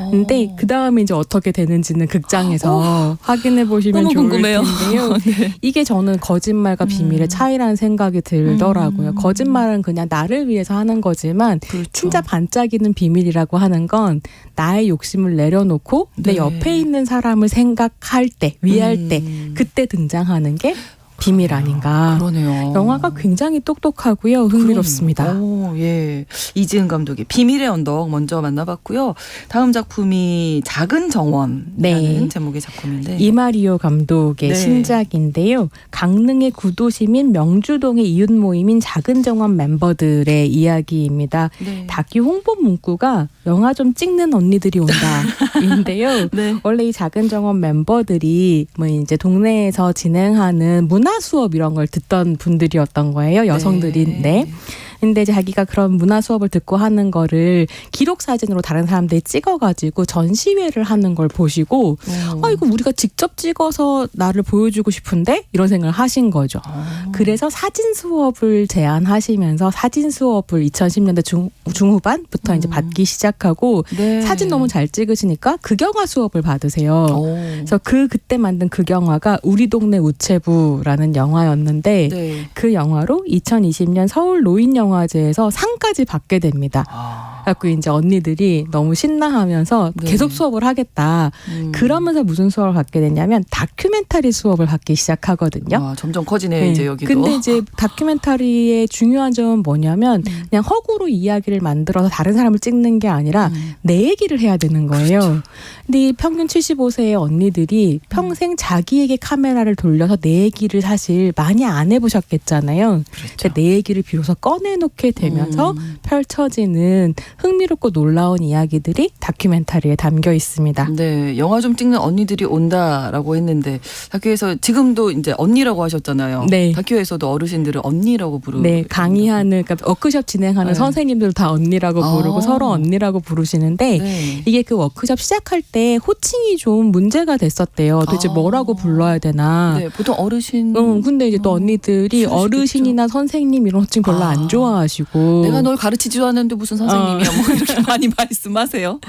근데 그 다음에 이제 어떻게 되는지는 극장에서 확인해 보시면 너무 좋을 궁금해요. 텐데요. 네. 이게 저는 거짓말과 비밀의 차이라는 생각이 들더라고요. 거짓말은 그냥 나를 위해서 하는 거지만 그렇죠. 진짜 반짝이는 비밀이라고 하는 건 나의 욕심을 내려놓고 내 네. 옆에 있는 사람을 생각할 때, 위할 때 그때 등장하는 게 비밀 아닌가. 그러네요. 영화가 굉장히 똑똑하고요. 흥미롭습니다. 오, 예. 이지은 감독의 비밀의 언덕 먼저 만나봤고요. 다음 작품이 작은 정원이라는 네. 제목의 작품인데. 이마리오 감독의 네. 신작인데요. 강릉의 구도심인 명주동의 이웃 모임인 작은 정원 멤버들의 이야기입니다. 네. 다큐 홍보 문구가 영화 좀 찍는 언니들이 온다인데요. 네. 원래 이 작은 정원 멤버들이 뭐 이제 동네에서 진행하는 문화 수업 이런 걸 듣던 분들이었던 거예요. 여성들인데. 네. 근데 자기가 그런 문화 수업을 듣고 하는 거를 기록 사진으로 다른 사람들이 찍어가지고 전시회를 하는 걸 보시고 아 이거 우리가 직접 찍어서 나를 보여주고 싶은데 이런 생각을 하신 거죠. 그래서 사진 수업을 제안하시면서 사진 수업을 2010년대 중후반부터 이제 받기 시작하고 네. 사진 너무 잘 찍으시니까 극영화 수업을 받으세요. 오. 그래서 그때 만든 극영화가 우리 동네 우체부라는 영화였는데 네. 그 영화로 2020년 서울 노인영화제에서 상까지 받게 됩니다. 그래서 이제 언니들이 너무 신나하면서 네. 계속 수업을 하겠다. 그러면서 무슨 수업을 받게 됐냐면 다큐멘터리 수업을 받기 시작하거든요. 와, 점점 커지네요, 이제 여기도. 근데 이제 다큐멘터리의 중요한 점은 뭐냐면 그냥 허구로 이야기를 만들어서 다른 사람을 찍는 게 아니라 내 얘기를 해야 되는 거예요. 그렇죠. 근데 이 평균 75세의 언니들이 평생 자기에게 카메라를 돌려서 내 얘기를 사실 많이 안 해보셨겠잖아요. 그렇죠. 근데 내 얘기를 비로소 꺼내놓게 되면서 펼쳐지는 흥미롭고 놀라운 이야기들이 다큐멘터리에 담겨 있습니다. 네, 영화 좀 찍는 언니들이 온다라고 했는데 다큐에서 지금도 이제 언니라고 하셨잖아요. 네. 다큐에서도 어르신들을 언니라고 부르고 네, 강의하는 그러니까 워크숍 진행하는 네. 선생님들 다 언니라고 부르고 아. 서로 언니라고 부르시는데 네. 이게 그 워크숍 시작할 때 호칭이 좀 문제가 됐었대요. 도대체 아. 뭐라고 불러야 되나. 네, 보통 어르신. 근데 이제 또 언니들이 그러시겠죠. 어르신이나 선생님 이런 호칭 별로 아. 안 좋아하시고. 내가 널 가르치지도 않았는데 무슨 선생님이야 뭐 이렇게 많이 말씀하세요.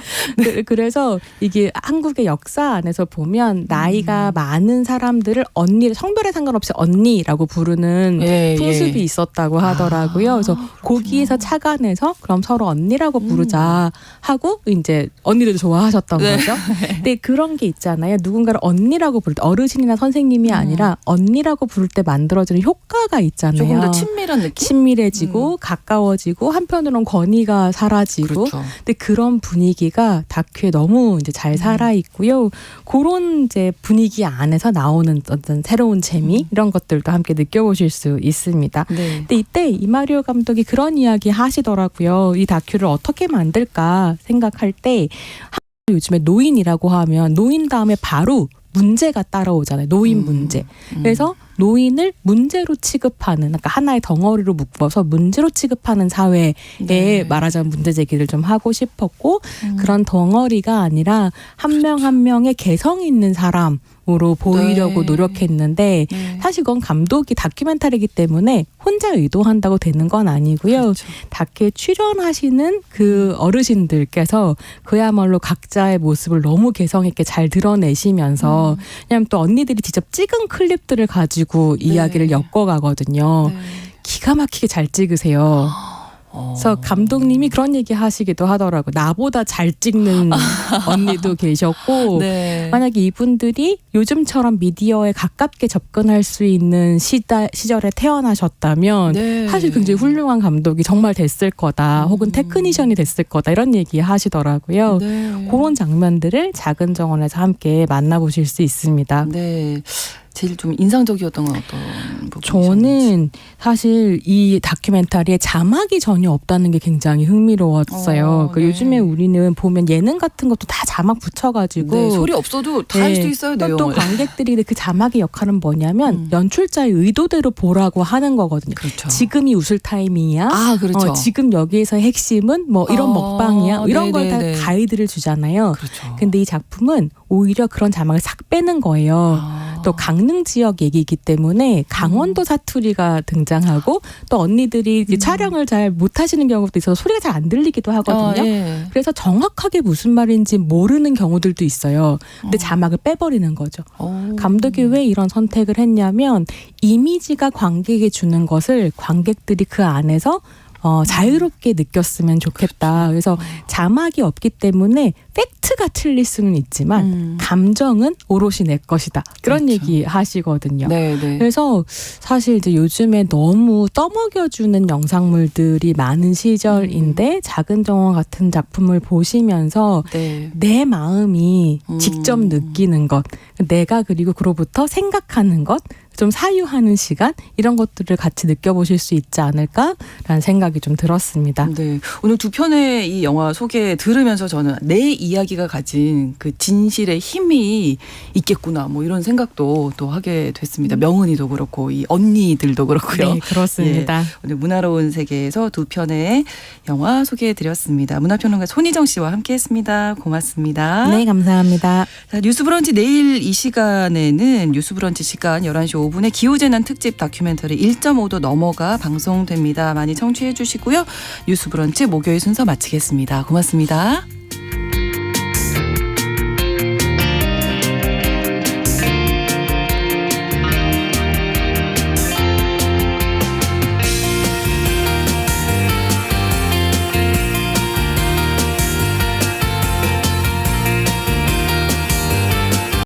그래서 이게 한국의 역사 안에서 보면 나이가 많은 사람들을 언니, 성별에 상관없이 언니라고 부르는 예, 풍습이 예. 있었다고 하더라고요. 그래서 거기에서 착안해서 그럼 서로 언니라고 부르자 하고 이제 언니들도 좋아하셨던 네. 거죠. 근데 그런 게 있잖아요. 누군가를 언니라고 부를 때 어르신이나 선생님이 아니라 언니라고 부를 때 만들어지는 효과가 있잖아요. 조금 더 친밀한 느낌. 친밀해지고 가까워지고 한편으로는 권위가 사라지고 그렇죠. 근데 그런 분위기가 다큐에 너무 이제 잘 살아 있고요. 그런 이제 분위기 안에서 나오는 어떤 새로운 재미 이런 것들도 함께 느껴보실 수 있습니다. 네. 근데 이때 이마리오 감독이 그런 이야기 하시더라고요. 이 다큐를 어떻게 만들까 생각할 때 요즘에 노인이라고 하면 노인 다음에 바로 문제가 따라오잖아요. 노인 문제. 그래서 노인을 문제로 취급하는, 그러니까 하나의 덩어리로 묶어서 문제로 취급하는 사회에 네. 말하자면 문제 제기를 좀 하고 싶었고 그런 덩어리가 아니라 한 명 한 명의 개성 있는 사람으로 보이려고 네. 노력했는데 네. 사실 그건 감독이 다큐멘터리이기 때문에 혼자 의도한다고 되는 건 아니고요. 그렇죠. 다큐에 출연하시는 그 어르신들께서 그야말로 각자의 모습을 너무 개성 있게 잘 드러내시면서 왜냐하면 또 언니들이 직접 찍은 클립들을 가지고 이야기를 엮어가거든요. 네. 기가 막히게 잘 찍으세요. 그래서 감독님이 그런 얘기 하시기도 하더라고요. 나보다 잘 찍는 언니도 계셨고 네. 만약에 이분들이 요즘처럼 미디어에 가깝게 접근할 수 있는 시절에 태어나셨다면 네. 사실 굉장히 훌륭한 감독이 정말 됐을 거다. 혹은 테크니션이 됐을 거다. 이런 얘기 하시더라고요. 네. 그런 장면들을 작은 정원에서 함께 만나보실 수 있습니다. 네. 제일 좀 인상적이었던 건 어떤 부분이셨는지. 저는 사실 이 다큐멘터리에 자막이 전혀 없다는 게 굉장히 흥미로웠어요. 네. 요즘에 우리는 보면 예능 같은 것도 다 자막 붙여가지고 네, 소리 없어도 다 할 수 있어요, 또 내용을. 관객들이 그 자막의 역할은 뭐냐면 연출자의 의도대로 보라고 하는 거거든요. 그렇죠. 지금이 웃을 타이밍이야. 아, 그렇죠. 지금 여기에서의 핵심은 뭐 이런 먹방이야. 이런 걸 다 네네네. 가이드를 주잖아요. 그렇죠. 근데 이 작품은 오히려 그런 자막을 싹 빼는 거예요. 또 강릉 지역 얘기이기 때문에 강원도 사투리가 등장하고 또 언니들이 이제 촬영을 잘 못하시는 경우도 있어서 소리가 잘 안 들리기도 하거든요. 예. 그래서 정확하게 무슨 말인지 모르는 경우들도 있어요. 근데 자막을 빼버리는 거죠. 감독이 왜 이런 선택을 했냐면 이미지가 관객에게 주는 것을 관객들이 그 안에서 자유롭게 느꼈으면 좋겠다. 그래서 자막이 없기 때문에 팩트가 틀릴 수는 있지만 감정은 오롯이 내 것이다. 그런 그렇죠. 얘기 하시거든요. 네, 네. 그래서 사실 이제 요즘에 너무 떠먹여주는 영상물들이 많은 시절인데 작은 정원 같은 작품을 보시면서 네. 내 마음이 직접 느끼는 것, 내가 그리고 그로부터 생각하는 것, 좀 사유하는 시간 이런 것들을 같이 느껴보실 수 있지 않을까라는 생각이 좀 들었습니다. 네. 오늘 두 편의 이 영화 소개 들으면서 저는 내 이야기가 가진 그 진실의 힘이 있겠구나 뭐 이런 생각도 또 하게 됐습니다. 명은이도 그렇고 이 언니들도 그렇고요. 네, 그렇습니다. 예, 오늘 문화로운 세계에서 두 편의 영화 소개해드렸습니다. 문화평론가 손희정 씨와 함께했습니다. 고맙습니다. 네, 감사합니다. 자, 뉴스브런치 내일 이 시간에는 뉴스브런치 시간 11시 5분에 기후재난 특집 다큐멘터리 1.5도 넘어가 방송됩니다. 많이 청취해 주시고요. 뉴스브런치 목요일 순서 마치겠습니다. 고맙습니다.